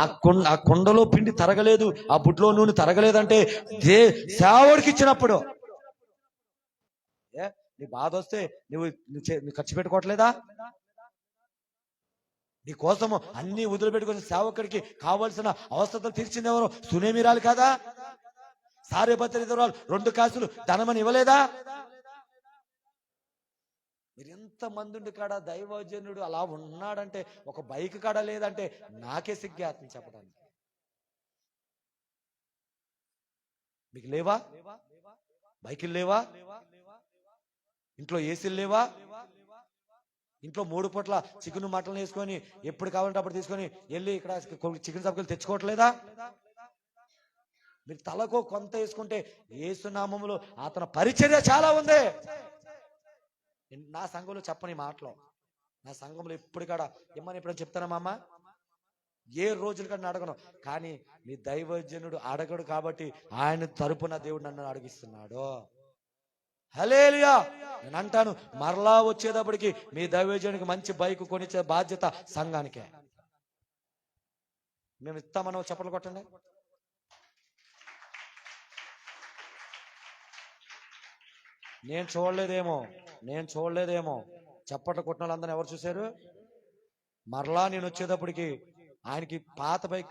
ఆ కుండలో పిండి తరగలేదు, ఆ బుడ్లో నూనె తరగలేదంటే సేవడికి ఇచ్చినప్పుడు. నీ బాధ వస్తే నువ్వు ఖర్చు పెట్టుకోవట్లేదా? నీ కోసము అన్ని వదిలిపెట్టుకుని సేవకుడికి కావలసిన అవసరతలు తీర్చింది ఎవరు? సునేమిరాలు కాదా? సారేపత్రిదరాలు 2 కాసులు ధనమని ఇవ్వలేదా? మీరు ఎంతమంది కాడ దైవజనుడు అలా ఉన్నాడంటే, ఒక బైక్ కాడ లేదంటే నాకే సిగ్గేస్తుంది చెప్పడానికి. మీకు లేవా? బైకులు లేవా? ఇంట్లో ఏసీలు లేవా? ఇంట్లో 3 పూట్ల చికెన్ మటన్ వేసుకొని ఎప్పుడు కావాలంటే అప్పుడు తీసుకొని వెళ్ళి ఇక్కడ చికెన్ షాప్కి తెచ్చుకోవట్లేదా? మీరు తలకు కొంత వేసుకుంటే యేసునామములో అతని పరిచర్య చాలా ఉంది. నా సంఘంలో చెప్పని మాటలో, నా సంఘంలో ఎప్పుడు కాడ ఏమని ఎప్పుడైనా చెప్తానా మామ? ఏ రోజులు కన్నా అడగను, కానీ మీ దైవజనుడు అడగడు కాబట్టి ఆయన తరపున దేవుడు నన్ను అడిగిస్తున్నాడు. హల్లెలూయా. నేను అంటాను, మరలా వచ్చేటప్పటికి మీ దైవజనుడికి మంచి బైక్ కొనిచ్చే బాధ్యత సంఘానికే. మేము ఇస్తామని చప్పట్లు కొట్టండి. నేను చూడలేదేమో చప్పట్లు కొట్టిన వాళ్ళందరూ ఎవరు చూశారు? మరలా నేను వచ్చేటప్పటికి ఆయనకి పాత బైక్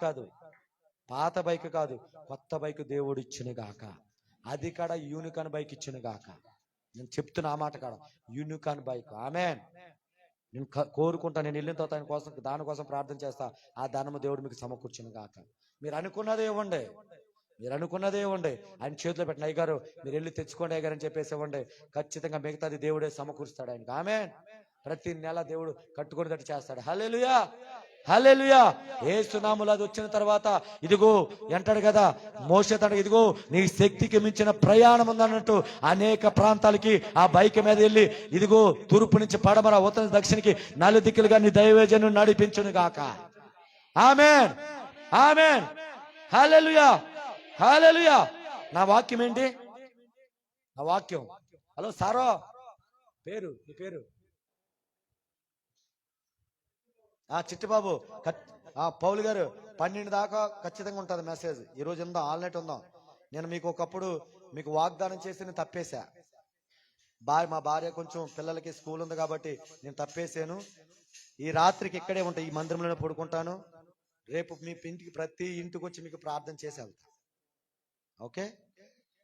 కాదు, కొత్త బైక్ దేవుడు ఇచ్చిన గాక. అది కాడ యూనికాన్ బైక్ ఇచ్చిన గాక. నేను చెప్తున్నా ఆ మాట కాడ యూనికాన్ బైక్. ఆమేన్. నేను కోరుకుంటా, నేను వెళ్ళిన తర్వాత ఆయన కోసం, దానికోసం ప్రార్థన చేస్తా. ఆ ధనము దేవుడు మీకు సమకూర్చిన గాక. మీరు అనుకున్నదే ఇవ్వండి, ఆయన చేతిలో పెట్టిన అయ్యగారు మీరు వెళ్ళి తెచ్చుకోండి అయ్యగారు అని చెప్పేసి ఇవ్వండి. ఖచ్చితంగా మిగతాది దేవుడే సమకూరుస్తాడు ఆయనకి. ఆమేన్. ప్రతి నెల దేవుడు కట్టుకునేటట్టు చేస్తాడు. హల్లెలూయా, హల్లెలూయా. యేసు నామములో అది వచ్చిన తర్వాత ఇదిగో అంటాడు కదా మోషే, ఇదిగో నీ శక్తికి మించిన ప్రయాణం ఉందన్నట్టు అనేక ప్రాంతాలకి ఆ బైక్ మీద వెళ్ళి ఇదిగో తూర్పు నుంచి పడమర, ఉత్తర దక్షిణకి 4 దిక్కులుగా నీ దైవజనుడు నడిపించును గాక. ఆమేన్, ఆమేన్. హల్లెలూయా, హల్లెలూయా. నా వాక్యం ఏంటి? నా వాక్యం, హలో సారో పేరు, నీ పేరు? చిట్టిబాబు. పౌలు గారు 12 దాకా ఖచ్చితంగా ఉంటుంది మెసేజ్. ఈరోజు ఉందాం, ఆల్నైట్ ఉందాం. నేను మీకు ఒకప్పుడు మీకు వాగ్దానం చేసి నేను తప్పేశా. మా భార్య కొంచెం పిల్లలకి స్కూల్ ఉంది కాబట్టి నేను తప్పేశాను. ఈ రాత్రికి ఇక్కడే ఉంటా, ఈ మందిరంలోనే పడుకుంటాను. రేపు మీ ఇంటికి ప్రతి ఇంటికి వచ్చి మీకు ప్రార్థన చేసి వెళ్తా. ఓకే?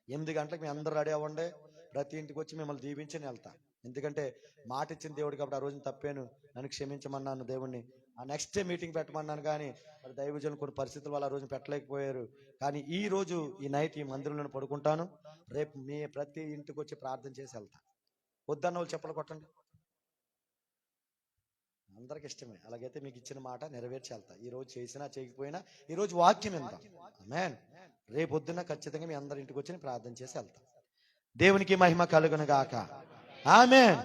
8 గంటలకు మీ అందరూ రెడీ అవ్వండి. ప్రతి ఇంటికి వచ్చి మిమ్మల్ని దీవించి వెళ్తా. ఎందుకంటే మాట ఇచ్చిన దేవుడు కాబట్టి ఆ రోజున తప్పాను, నన్ను క్షమించమన్నాను దేవుణ్ణి. ఆ నెక్స్ట్ డే మీటింగ్ పెట్టమన్నాను, కానీ మరి దైవజనులు కొన్ని పరిస్థితుల వల్ల ఆ రోజు పెట్టలేకపోయారు. కానీ ఈ రోజు ఈ నైట్ ఈ మందిరంలో పడుకుంటాను. రేపు మీ ప్రతి ఇంటికి వచ్చి ప్రార్థన చేసి వెళ్తా. వద్దన్న వాళ్ళు చెప్పలు కొట్టండి. అందరికి ఇష్టమే. అలాగైతే మీకు ఇచ్చిన మాట నెరవేర్చి వెళ్తా. ఈ రోజు చేసినా చేయకపోయినా ఈ రోజు వాక్యం ఎంత. ఆమేన్. రేపు పొద్దున్న ఖచ్చితంగా మీ అందరి ఇంటికి వచ్చి ప్రార్థన చేసి వెళ్తా. దేవునికి మహిమ కలుగును గాక. ఆమేన్,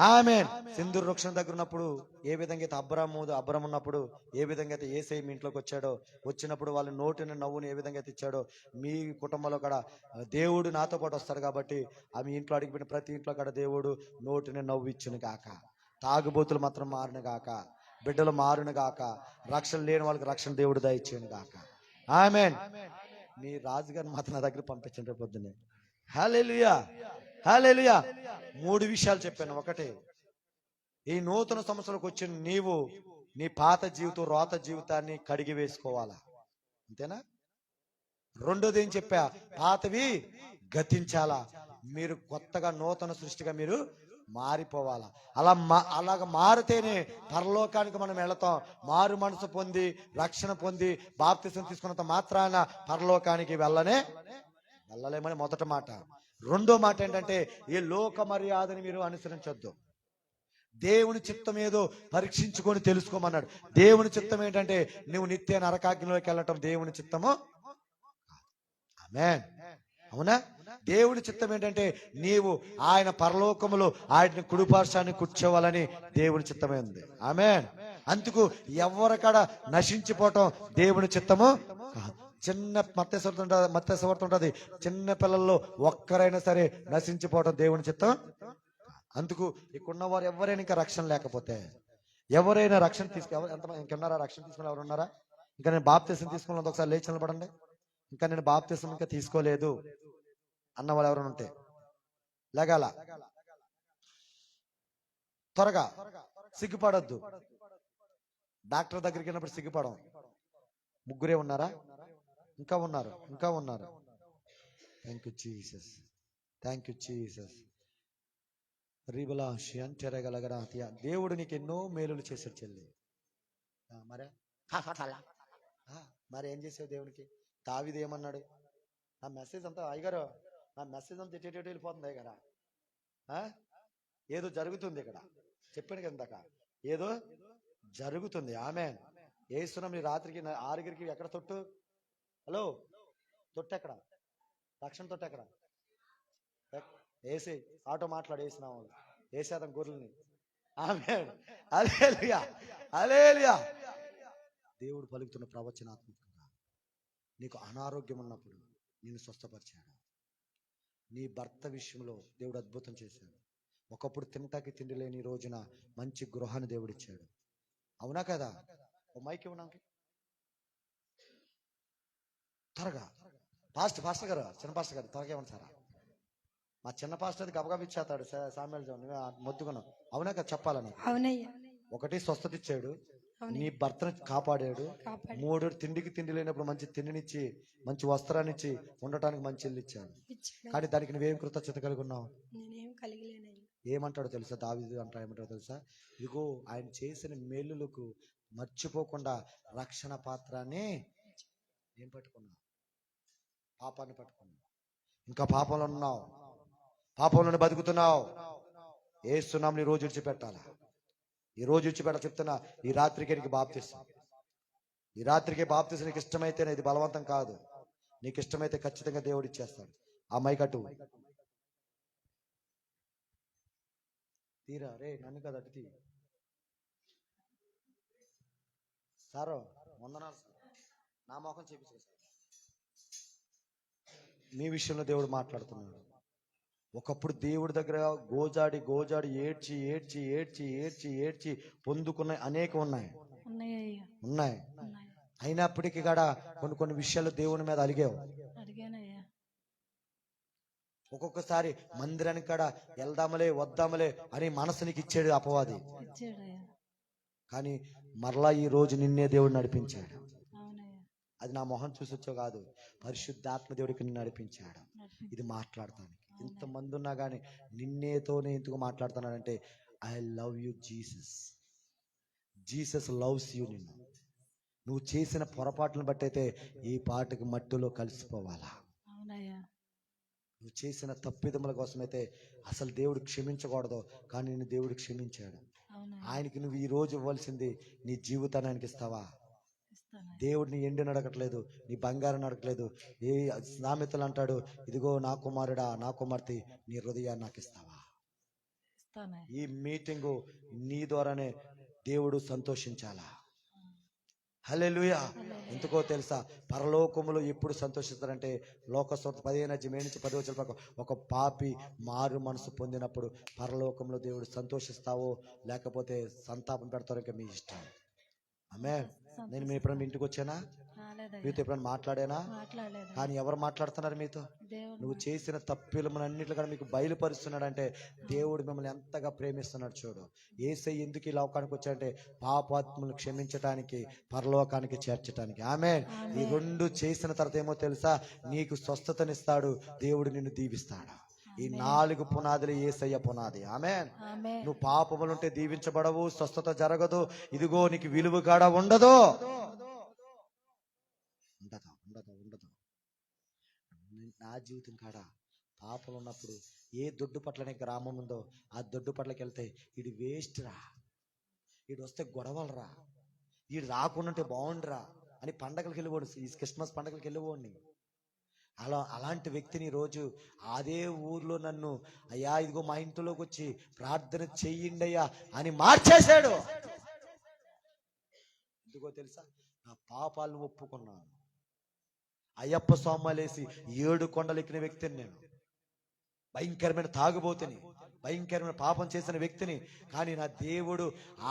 ఆమేన్. సింధూరు వృక్షం దగ్గర ఉన్నప్పుడు ఏ విధంగా అయితే అబ్రాము ఉన్నప్పుడు ఏ విధంగా అయితే యేసయ్య మీ ఇంట్లోకి వచ్చాడో, వచ్చినప్పుడు వాళ్ళ నోటిని నవ్వుని ఏ విధంగా అయితే ఇచ్చాడో, మీ కుటుంబంలో కూడా దేవుడు నాతో పాటు వస్తాడు కాబట్టి ఆ మీ ఇంట్లో అడిగిపోయిన ప్రతి ఇంట్లో కూడా దేవుడు నోటిని నవ్వు ఇచ్చును గాక. తాగుబోతులు మాత్రం మారును గాక, బిడ్డలు మారును గాక, రక్షణ లేని వాళ్ళకి రక్షణ దేవుడు దయచేయను గాక. ఆమేన్. మీ రాజుగారిని మాత్రం నా దగ్గర పంపించండి రేపు పొద్దున్నే. హల్లెలూయా, హల్లెలూయా. 3 విషయాలు చెప్పాను. ఒకటి, ఈ నూతన సంవత్సరంలోకి వచ్చిన నీవు నీ పాత జీవితం, రోత జీవితాన్ని కడిగి వేసుకోవాలా, అంతేనా? రెండోది ఏం చెప్పా? పాతవి గతించాలా, మీరు కొత్తగా నూతన సృష్టిగా మీరు మారిపోవాలా. అలాగ మారితేనే పరలోకానికి మనం వెళతాం. మారు మనసు పొంది రక్షణ పొంది బాప్తిసం తీసుకున్నంత మాత్రాన పరలోకానికి వెళ్ళలేమని మొదటి మాట. రెండో మాట ఏంటంటే, ఈ లోక మర్యాదని మీరు అనుసరించొద్దు. దేవుని చిత్తం ఏదో పరీక్షించుకొని తెలుసుకోమన్నాడు. దేవుని చిత్తం ఏంటంటే నువ్వు నిత్య నరకాగ్నిలోకి వెళ్ళటం దేవుని చిత్తము. ఆమేన్, అవునా? దేవుని చిత్తం ఏంటంటే నీవు ఆయన పరలోకములో ఆయన కుడిపార్శ్వాన్ని కూర్చోవాలని దేవుని చిత్తమే ఉంది. ఆమేన్. అందుకు ఎవరికడ నశించిపోవటం దేవుని చిత్తము కాదు. చిన్న మత్తయి ఉంటుంది, చిన్న పిల్లల్లో ఒక్కరైనా సరే నశించిపోవటం దేవుని చిత్తం. అందుకు ఇక్కడున్న వారు ఎవరైనా ఇంకా రక్షణ లేకపోతే, ఎవరైనా రక్షణ ఎంతమంది ఇంకెన్నారా? రక్షణ తీసుకుని ఎవరు ఉన్నారా? ఇంకా నేను బాప్తిసం తీసుకున్నది ఒకసారి లేచి నిలబడండి. ఇంకా నేను బాప్తిసం ఇంకా తీసుకోలేదు అన్న వాళ్ళు ఎవరైనా ఉంటే లేగాల, త్వరగా. సిగ్గుపడొద్దు. డాక్టర్ దగ్గరికి వెళ్ళినప్పుడు సిగ్గుపడం. ముగ్గురే ఉన్నారా? ఇంకా ఉన్నారు, ఇంకా ఉన్నారు. Thank you Jesus, thank you Jesus. రీబలాషి అంటెరగలగరా. దేవుడు నీకు ఎన్నో మేలులు చేశాడు చెల్లి. మరే మరి ఏం చేసావు దేవునికి? దావీదు ఏమన్నాడు? నా మెసేజ్ అంతా అయ్యగారు, నా మెసేజ్ అంతా ఎటు వెళ్ళిపోతుంది అయ్యగారా. ఏదో జరుగుతుంది ఇక్కడ, చెప్పాను కదా, ఏదో జరుగుతుంది. ఆమె ఏస్తున్నాం. నీ రాత్రికి 6కి ఎక్కడ తొట్టు? హలో, తొట్టు ఎక్కడ? రక్షణ తొట్టు ఎక్కడ? వేసి ఆటో మాట్లాడి వేసిన వాళ్ళు వేసేద్దాం గొర్రెల్ని. ఆమె హల్లెలూయా, హల్లెలూయా. దేవుడు పలుకుతున్న ప్రవచనాత్మకంగా నీకు అనారోగ్యం ఉన్నప్పుడు నిన్ను స్వస్థపరిచాడు. నీ భర్త విషయంలో దేవుడు అద్భుతం చేశాడు. ఒకప్పుడు తింటాకి తిండి లేని రోజున మంచి గృహాన్ని దేవుడిచ్చాడు. అవునా కదా? ఓ మైక్ ఇవ్వడానికి త్వరగా. పాస్టర్ గారు, చిన్న పాస్టర్ గారు త్వరగా ఇవ్వండి సార్. మా చిన్న పాస్టర్ గబగబా ఇచ్చేస్తాడు సామ్యాల్ జోన్ మొద్దుకున్నాం. అవునా కదా? చెప్పాలని. ఒకటి స్వస్థత ఇచ్చాడు, నీ భర్తను కాపాడాడు. 3 తిండికి తిండి లేనప్పుడు మంచి తిండినిచ్చి, మంచి వస్త్రాన్ని ఇచ్చి, ఉండటానికి మంచి ఇల్లు ఇచ్చాడు. కానీ దానికి నువ్వేం కృతజ్ఞత కలిగి ఉన్నావు? ఏమంటాడో తెలుసా దావీదు? ఏమంటాడో తెలుసా? ఇదిగో ఆయన చేసిన మేలులకు మర్చిపోకుండా రక్షణ పాత్రాన్ని ఏం పట్టుకున్నావు? పాపాన్ని పట్టుకున్నావు. ఇంకా పాపంలో ఉన్నావు, పాపంలోనే బతుకుతున్నావు. ఏస్తున్నాం. ఈ రోజు విడిచిపెట్టాలా? ఈ రోజు విడిచిపెట్ట చెప్తున్నా. ఈ రాత్రికి నీకు బాప్తిస్తా. ఈ రాత్రికి బాప్తిస్తా. నీకు ఇష్టమైతేనే, ఇది బలవంతం కాదు. నీకు ఇష్టమైతే ఖచ్చితంగా దేవుడు ఇచ్చేస్తాడు. ఆ మైకట్టు తీరా రే, నన్ను కదా అటు తీ సారో. వందనాలు సార్, నా మొఖం చేపించారు సార్. మీ విషయంలో దేవుడు మాట్లాడుతున్నాడు. ఒకప్పుడు దేవుడి దగ్గర గోజాడి గోజాడి ఏడ్చి ఏడ్చి ఏడ్చి ఏడ్చి ఏడ్చి పొందుకున్న అనేక ఉన్నాయి. అయినప్పటికీ కూడా కొన్ని విషయాలు దేవుని మీద అలిగావు. ఒక్కొక్కసారి మందిరానికి కూడా వెళ్దామలే వద్దామలే అని మనసునికి ఇచ్చాడు అపవాది. కానీ మరలా ఈ రోజు నిన్నే దేవుడు నడిపించాడు. అది నా మొహం చూసి వచ్చో కాదు, పరిశుద్ధాత్మ దేవుడికి నిన్ను నడిపించాడు. ఇది మాట్లాడతాను. ఇంతమంది ఉన్నా కానీ నిన్నేతోనే ఎందుకు మాట్లాడుతున్నానంటే, I love you Jesus. Jesus loves you. నువ్వు చేసిన పొరపాట్లను బట్టి అయితే ఈ పాటకి మట్టిలో కలిసిపోవాలా? నువ్వు చేసిన తప్పిదముల కోసమైతే అసలు దేవుడు క్షమించకూడదు, కానీ నిన్ను దేవుడు క్షమించాడు. ఆయనకి నువ్వు ఈ రోజు ఇవ్వాల్సింది నీ జీవితాన్ని ఆయనకి ఇస్తావా? దేవుడిని ఎండి నడకట్లేదు, నీ బంగారం నడకలేదు. ఏ సామెతలు అంటాడు, ఇదిగో నా కుమారుడా, నా కుమార్తె, నీ హృదయాన్ని నాకు ఇస్తావా? ఈ మీటింగు నీ ద్వారానే దేవుడు సంతోషించాలా? హల్లెలూయా. ఎందుకో తెలుసా? పరలోకములో ఎప్పుడు సంతోషిస్తారంటే, లోకస్వార్థ 15:10 ఒక పాపి మారు మనసు పొందినప్పుడు పరలోకంలో దేవుడు సంతోషిస్తావో లేకపోతే సంతాపం పెడతారో ఇంకా మీ ఇష్టం. ఆమేన్. నేను మీ ఎప్పుడైనా ఇంటికి వచ్చానా? మీతో ఎప్పుడైనా మాట్లాడానా? కానీ ఎవరు మాట్లాడుతున్నారు మీతో? నువ్వు చేసిన తప్పులన్నింటిలో కూడా మీకు బయలుపరుస్తున్నాడంటే దేవుడు మిమ్మల్ని ఎంతగా ప్రేమిస్తున్నాడు. చూడు, యేసయ్య ఎందుకు ఈ లోకానికి వచ్చాడంటే పాపాత్ములను క్షమించటానికి, పరలోకానికి చేర్చడానికి. ఆమేన్. ఈ 2 చేసిన తర్వాత ఏమో తెలుసా? నీకు స్వస్థతనిస్తాడు, దేవుడు నిన్ను దీవిస్తాడు. ఈ 4 పునాదులు యేసయ్య పునాది. ఆమేన్. నువ్వు పాపములుంటే దీవించబడవు, స్వస్థత జరగదు, ఇదిగో నీకు విలువ కూడా ఉండదు. ఉండదు ఉండదు ఉండదు. నా జీవితం కాడ పాపలు ఉన్నప్పుడు ఏ దొడ్డుపట్ల అనే గ్రామం ఉందో ఆ దొడ్డుపట్లకి వెళ్తే, ఇది వేస్ట్ రా, వీడు వస్తే గొడవలరా, వీడు రాకుండా బాగుండరా అని పండగలకు వెళ్ళిపోండి. ఈ క్రిస్మస్ పండగలకు వెళ్ళిపోండి. అలాంటి వ్యక్తిని రోజు అదే ఊర్లో నన్ను, అయ్యా ఇదిగో మా ఇంట్లోకి వచ్చి ప్రార్థన చెయ్యండి అయ్యా అని మార్చేశాడు. ఎందుకో తెలుసా? నా పాపాలను ఒప్పుకున్నాను. అయ్యప్ప స్వామాలేసి 7 కొండలు ఎక్కిన వ్యక్తిని నేను. భయంకరమైన తాగుబోతుని, భయంకరమైన పాపం చేసిన వ్యక్తిని. కానీ నా దేవుడు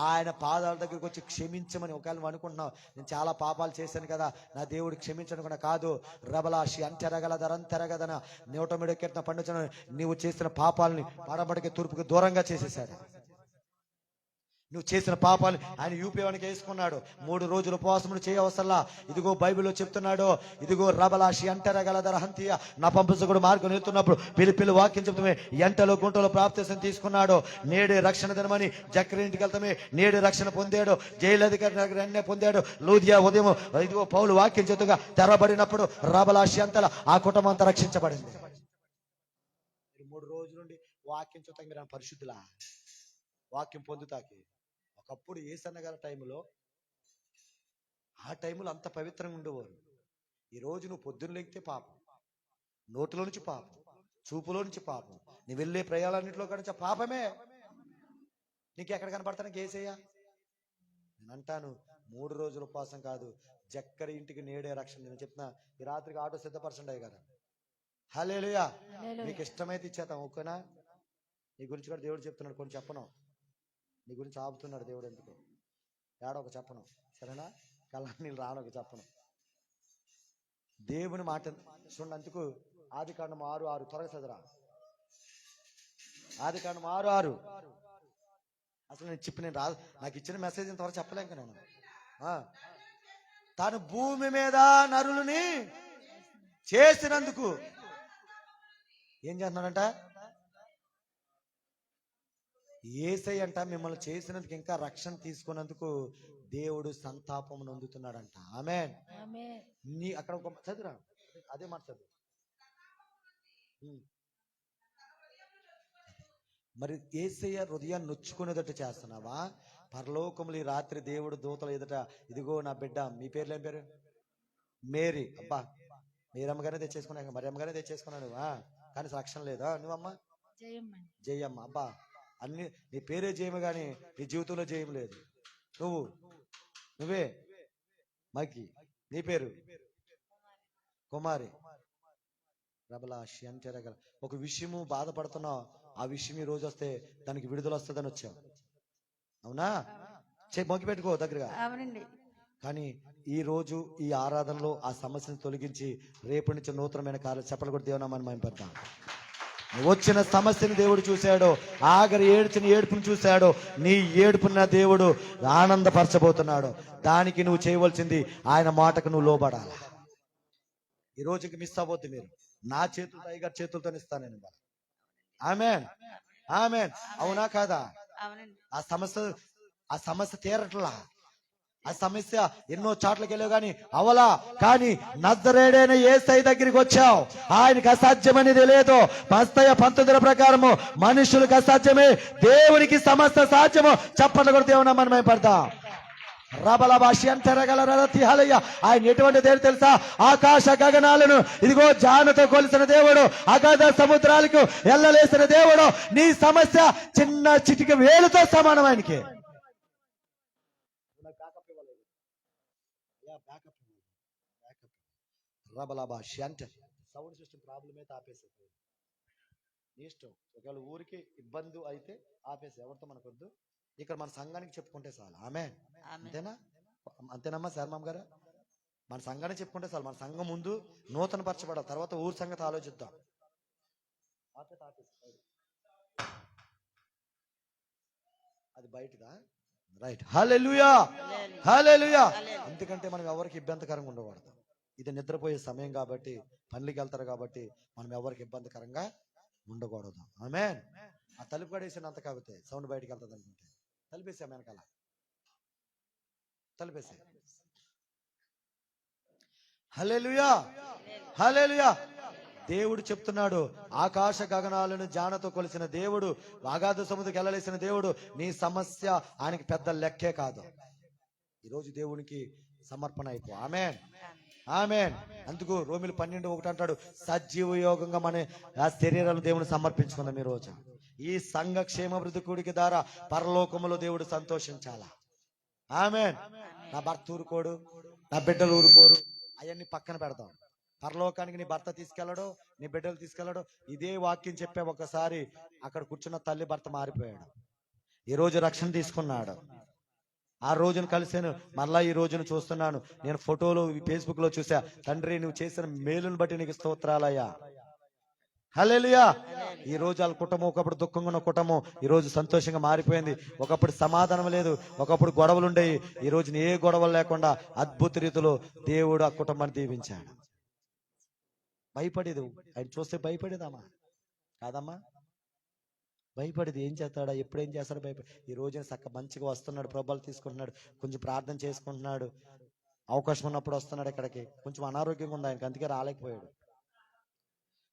ఆయన పాదాల దగ్గరికి వచ్చి క్షమించమని. ఒకవేళ నువ్వు అనుకుంటున్నావు నేను చాలా పాపాలు చేశాను కదా, నా దేవుడు క్షమించను కూడా కాదు. రబలాషి అంతెరగలదరంతెరగదన 103 కీర్తన పండించను. నీవు చేసిన పాపాలని పడబడికి తూర్పుకి దూరంగా చేసేసాడు. నువ్వు చేసిన పాపాలు ఆయన యూపీవానికి వేసుకున్నాడు. 3 రోజులు ఉపవాసములు చేయవసరలా. ఇదిగో బైబిల్లో చెప్తున్నాడు, ఇదిగో రబలాషి అంటరగలదర హంతియ నపంసకుడు మార్గం వెళ్తున్నప్పుడు పిలిపిల్లి వాక్యం చెప్తామే ఎంటలో గుంటలో ప్రాప్తిసం తీసుకున్నాడు. నేడే రక్షణ దినమని జక్కరి ఇంటికి వెళ్తామే నేడే రక్షణ పొందాడు. జైలు అధికారి అన్నే పొందాడు. లూదియా ఉదయం ఇదిగో పౌలు వాక్యం చెప్తుగా తెరబడినప్పుడు రబలాషి అంతలా ఆ కుటుంబం అంతా రక్షించబడింది. 3 రోజుల నుండి వాక్యం చెప్తాం మీరు పరిశుద్ధులా, వాక్యం పొందుతాకి. ఒకప్పుడు ఏసన్న గారి టైంలో, ఆ టైంలో అంత పవిత్రంగా ఉండేవారు. ఈరోజు నువ్వు పొద్దున్న లేగితే పాపం, నోటిలో నుంచి పాపం, చూపులో నుంచి పాపం, నువ్వు వెళ్ళే ప్రయాణాన్నింటిలో కనుక పాపమే. నీకెక్కడ కనపడతానికి ఏసయ్యా? నేను అంటాను 3 రోజుల ఉపవాసం కాదు, జక్కరి ఇంటికి నేడే రక్షణ. నేను చెప్తున్నా ఈ రాత్రికి ఆటో సిద్ధపరచండి అయ్య గారు. హల్లెలూయా. మీకు ఇష్టమైతే ఇచ్చేద్దాం, ఓకేనా? నీ గురించి కూడా దేవుడు చెప్తున్నాడు, కొన్ని చెప్పను. నీ గురించి ఆపుతున్నాడు దేవుడు. ఎందుకు ఏడొక చెప్పను, సరేనా? కళ్ళ నీళ్ళు రానొక చెప్పను. దేవుని మాట చూడండి. అందుకు ఆదికాండం 6:6 త్వరగా చదువురా. ఆదికాండం 6:6. అసలు నేను నేను రాదు, నాకు ఇచ్చిన మెసేజ్ ఇంతవరకు చెప్పలేక నేను. తాను భూమి మీద నరులని చేసినందుకు ఏం చేస్తున్నాడంట? యేసయ్య అంట మిమ్మల్ని చేసినందుకు, ఇంకా రక్షణ తీసుకున్నందుకు దేవుడు సంతాపం నొందుతున్నాడంట. ఆమేన్. నీ అక్కడ ఒక చదువురా, అదే మాట చదువు. మరి యేసయ్య హృదయాన్ని నొచ్చుకునేదట్టు చేస్తున్నావా? పరలోకములు ఈ రాత్రి దేవుడు దూతల ఎదుట, ఇదిగో నా బిడ్డ, మీ పేర్లు ఏం పేరు? మేరీ. అబ్బా, మీరమ్మగానే తెచ్చేసుకున్నా, మరి అమ్మగానే తెచ్చేసుకున్నాను. కానీ రక్షణ లేదా? నువ్వమ్మ జయమ్మ. అబ్బా, అన్ని నీ పేరే జయము కానీ నీ జీవితంలో జయం లేదు. నువ్వే మకి, నీ పేరు కుమారి. రబలాషి అంటేరగల ఒక విషయము బాధపడుతున్నావు, ఆ విషయం ఈ రోజు వస్తే దానికి విడుదల వస్తుందని వచ్చావు. అవునా? మొగ్గి పెట్టుకో దగ్గరగా. కానీ ఈ రోజు ఈ ఆరాధనలో ఆ సమస్యను తొలగించి రేపటి నుంచి నూతనమైన కార్యాలు చెప్పలు కూడా దేవునామని మేము పెడతాం. వచ్చిన సమస్యని దేవుడు చూశాడు, ఆఖరి ఏడ్చిన ఏడుపుని చూశాడు. నీ ఏడుపున దేవుడు ఆనందపరచబోతున్నాడు. దానికి నువ్వు చేయవలసింది ఆయన మాటకు నువ్వు లోబడాలి. ఈ రోజుకి మిస్ అవ్వద్దు. మీరు నా చేతులతో అయ్యగారి చేతులతో ఇస్తాను నేను. ఆమేన్, ఆమేన్. అవునా కాదా? ఆ సమస్య తీరట్లా. ఆ సమస్య ఎన్నో చాట్లకి వెళ్ళావు కానీ అవలా. కానీ నజరేయుడైన యేసయ్య దగ్గరికి వచ్చావు, ఆయనకి అసాధ్యమనేది లేదు. మత్తయి 19 ప్రకారము మనుషులకు అసాధ్యమే, దేవునికి సమస్త సాధ్యము. చెప్పండి కూడా దేవుని మనం పడతాం. రబల భాష అంతరగలరతిహలయ్య. ఆయన ఎటువంటి దేవుడు తెలుసా? ఆకాశ గగనాలను ఇదిగో జానతో కొలిసిన దేవుడు, అగాధ సముద్రాలకు ఎల్లలేసిన దేవుడు. నీ సమస్య చిన్న చిటిక వేలుతో సమానం ఆయనకి. సౌండ్ సిస్టమ్ ప్రాబ్లం అయితే ఆపేసేది నీ ఇష్టం. ఒకవేళ ఊరికి ఇబ్బంది అయితే ఆపేసి, ఎవరితో మనకొద్దు. ఇక్కడ మన సంఘానికి చెప్పుకుంటే చాలు. ఆమేన్. అంతేనా? అంతేనమ్మా శర్మమ్మ గారు? మన సంఘానికి చెప్పుకుంటే చాలు. మన సంఘం ముందు నూతన పరచబడాలి, తర్వాత ఊరు సంగతి ఆలోచిద్దాం. అది బయటదా? రైట్. హల్లెలూయా, హల్లెలూయా. ఎందుకంటే మనం ఎవరికి ఇబ్బందికరంగా ఉండకూడదు. ఇది నిద్రపోయే సమయం కాబట్టి, పనులకి వెళ్తారు కాబట్టి మనం ఎవరికి ఇబ్బందికరంగా ఉండకూడదు. ఆమేన్. ఆ తలుపు పడేసినంత కాబట్టి సౌండ్ బయటకు వెళ్తుంది అనుకుంటే తలుపేసా, వెనకాల తలుపేసా. హల్లెలూయా, హల్లెలూయా. దేవుడు చెప్తున్నాడు, ఆకాశ గగనాలను జానతో కొలిసిన దేవుడు, అగాధ సముద్రం వెళ్ళలేసిన దేవుడు. నీ సమస్య ఆయనకి పెద్ద లెక్కే కాదు. ఈరోజు దేవునికి సమర్పణ అయిపో. ఆమేన్, ఆమేన్. అందుకు రోమిలు 12:1 అంటాడు, సజీవ యోగంగా మన ఆ శరీరాలను దేవుని సమర్పించుకుందాం ఈ రోజు. ఈ సంఘ క్షేమాభివృద్ధి కూడిక ద్వారా పరలోకములో దేవుడు సంతోషించాలా. ఆమేన్. నా భర్త ఊరుకోడు, నా బిడ్డలు ఊరుకోరు, అవన్నీ పక్కన పెడతాం. పరలోకానికి నీ భర్త తీసుకెళ్ళడు, నీ బిడ్డలు తీసుకెళ్ళడు. ఇదే వాక్యం చెప్పే ఒకసారి అక్కడ కూర్చున్న తల్లి భర్త మారిపోయాడు. ఈ రోజు రక్షణ తీసుకున్నాడు. ఆ రోజును కలిసాను, మళ్ళా ఈ రోజును చూస్తున్నాను. నేను ఫోటోలు ఫేస్బుక్ లో చూసా. తండ్రి నువ్వు చేసిన మేలును బట్టి నీకు స్తోత్రాలయ్యా. హల్లెలూయా. ఈ రోజు వాళ్ళ కుటుంబం ఒకప్పుడు దుఃఖంగా ఉన్న కుటుంబం ఈ రోజు సంతోషంగా మారిపోయింది. ఒకప్పుడు సమాధానం లేదు, ఒకప్పుడు గొడవలు ఉండేవి. ఈ రోజు ఏ గొడవలు లేకుండా అద్భుత రీతిలో దేవుడు ఆ కుటుంబాన్ని దీవించాడు. భయపడేది, ఆయన చూస్తే భయపడేదమ్మా కాదమ్మా, భయపడేది. ఏం చేస్తాడా, ఎప్పుడు ఏం చేస్తాడో భయపడి. ఈ రోజున చక్క మంచిగా వస్తున్నాడు, ప్రభావాలు తీసుకుంటున్నాడు, కొంచెం ప్రార్థన చేసుకుంటున్నాడు, అవకాశం ఉన్నప్పుడు వస్తున్నాడు ఇక్కడికి. కొంచెం అనారోగ్యంగా ఉంది ఆయనకి, అందుకే రాలేకపోయాడు.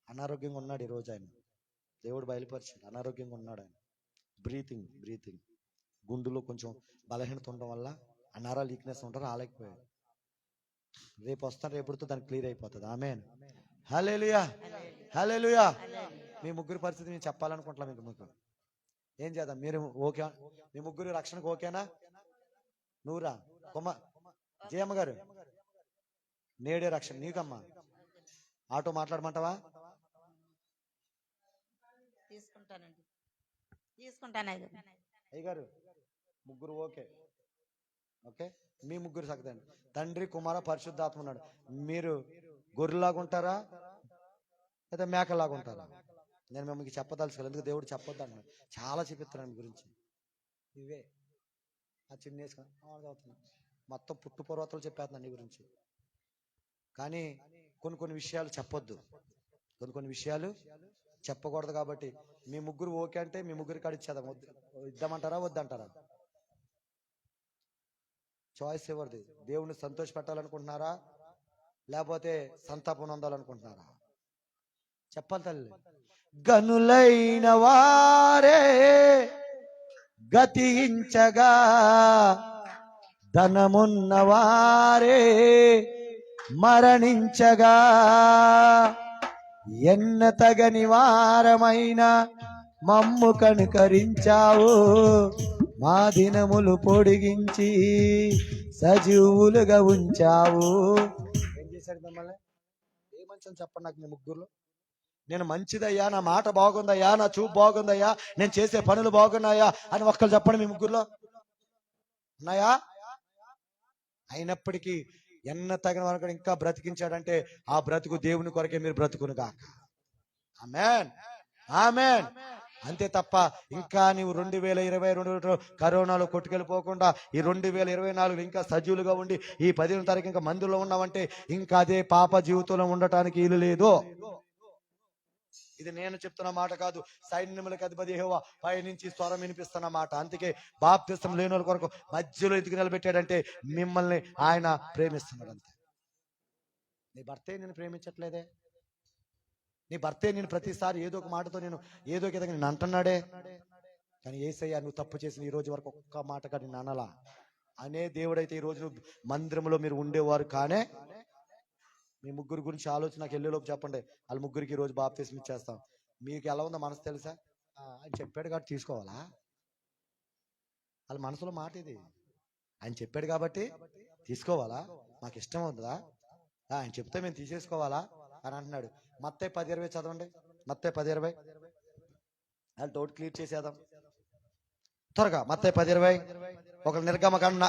అనారోగ్యంగా ఉన్నాడు ఈ రోజు ఆయన, దేవుడు బయలుపరిచాడు. అనారోగ్యంగా ఉన్నాడు ఆయన. బ్రీతింగ్ గుండెలో కొంచెం బలహీనత ఉండడం వల్ల ఆ నరాలు వీక్నెస్ ఉంటారు, రాలేకపోయాడు. రేపు వస్తాను, రేపుతో దానికి క్లియర్ అయిపోతుంది. ఆమేన్. హల్లెలూయా. హల్లెలూయా. మీ ముగ్గురు పరిస్థితి నేను చెప్పాలనుకుంటున్నా మీకు. ఏం చేద్దాం, మీరు ఓకే? మీ ముగ్గురు రక్షణకు ఓకేనా? నువ్వురా జయమ్మ గారు, నేడే రక్షణ నీకమ్మా. ఆటో మాట్లాడమంటావా? తీసుకుంటాను అయ్యగారు ముగ్గురు ఓకే. ఓకే, మీ ముగ్గురు సగదండి. తండ్రి కుమార పరిశుద్ధాత్మ ఉన్నాడు. మీరు గొర్రెలాగా ఉంటారా లేదా మేకలాగా ఉంటారా? నేను మిమ్మల్ని చెప్పదలుచుకోలేదు, ఎందుకు దేవుడు చెప్పొద్దు అన్నాడు. చాలా చూపిస్తున్నాను మీ గురించి. ఇవే ఆ చిన్నేసుకొని మొత్తం పుట్టు పూర్వతలు చెప్పేస్తున్నాను నీ గురించి. కానీ కొన్ని విషయాలు చెప్పొద్దు, కొన్ని విషయాలు చెప్పకూడదు. కాబట్టి మీ ముగ్గురు ఓకే అంటే మీ ముగ్గురు కాడ ఇచ్చేద్దాం. ఇద్దామంటారా వద్దంటారా? చాయిస్ ఎవరిది? దేవుణ్ణి సంతోష పెట్టాలనుకుంటున్నారా లేకపోతే సంతాపం పొందాలనుకుంటున్నారా? చెప్పాలి తల్లి. గనులైన వారే గతించగా ధనమున్న వారే మరణించగా ఎన్న తగని వారమైన మమ్ము కనుకరించావు, మా దినములు పొడిగించి సజీవులుగా ఉంచావు. ఏం చేశాడు మిమ్మల్ని? ఏ మంచి చెప్పండి నాకు మీ ముగ్గురులో. నేను మంచిదయ్యా, నా మాట బాగుందయ్యా, నా చూపు బాగుందయ్యా, నేను చేసే పనులు బాగున్నాయా అని ఒక్కరు చెప్పండి మీ ముగ్గురులో. ఉన్నాయా? అయినప్పటికీ ఎన్న తగిన వారు ఇంకా బ్రతికించాడంటే ఆ బ్రతుకు దేవుని కొరకే మీరు బ్రతుకును గాక. ఆమేన్. ఆమేన్. అంతే తప్ప ఇంకా నీవు 2022 కరోనాలో కొట్టుకెళ్ళిపోకుండా ఈ 2024 ఇంకా సజీవులుగా ఉండి ఈ 10వ తారీఖు ఇంకా మందులో ఉన్నావంటే ఇంకా అదే పాప జీవితంలో ఉండటానికి వీలు లేదు. ఇది నేను చెప్తున్న మాట కాదు, సైన్యములకు అధిపతి యెహోవా పై నుంచి స్వరం వినిపిస్తున్న మాట. అందుకే బాప్తిసం లేని వాళ్ళ కొరకు మధ్యలో ఎదుగు నిలబెట్టాడంటే మిమ్మల్ని ఆయన ప్రేమిస్తున్నాడు. అంతే. నీ భర్తే నేను ప్రేమించట్లేదే, నీ భర్తే నేను ప్రతిసారి ఏదో ఒక మాటతో ఏదో ఒక విధంగా నేను అంటున్నాడే. కానీ యేసయ్య నువ్వు తప్పు చేసిన ఈ రోజు వరకు ఒక్క మాటగా నేను అనలా అనే దేవుడైతే ఈ రోజు మందిరంలో మీరు ఉండేవారు. కానే మీ ముగ్గురు గురించి ఆలోచన నాకు వెళ్ళేలోపు చెప్పండి. వాళ్ళ ముగ్గురికి ఈ రోజు బాప్తిసం ఇచ్చేస్తాం. మీకు ఎలా ఉందో మనసు తెలుసా? ఆయన చెప్పాడు కాబట్టి తీసుకోవాలా? వాళ్ళ మనసులో మాట ఇది. ఆయన చెప్పాడు కాబట్టి తీసుకోవాలా? మాకు ఇష్టం ఉందా? ఆయన చెప్తే మేము తీసేసుకోవాలా అని అంటున్నాడు. మత్తయి 10:20 చదవండి. మత్తయి 10:20 వాళ్ళు డౌట్ క్లియర్ చేసేద్దాం త్వరగా. మత్తయి 10:20. ఒకరు నిర్గమకాండ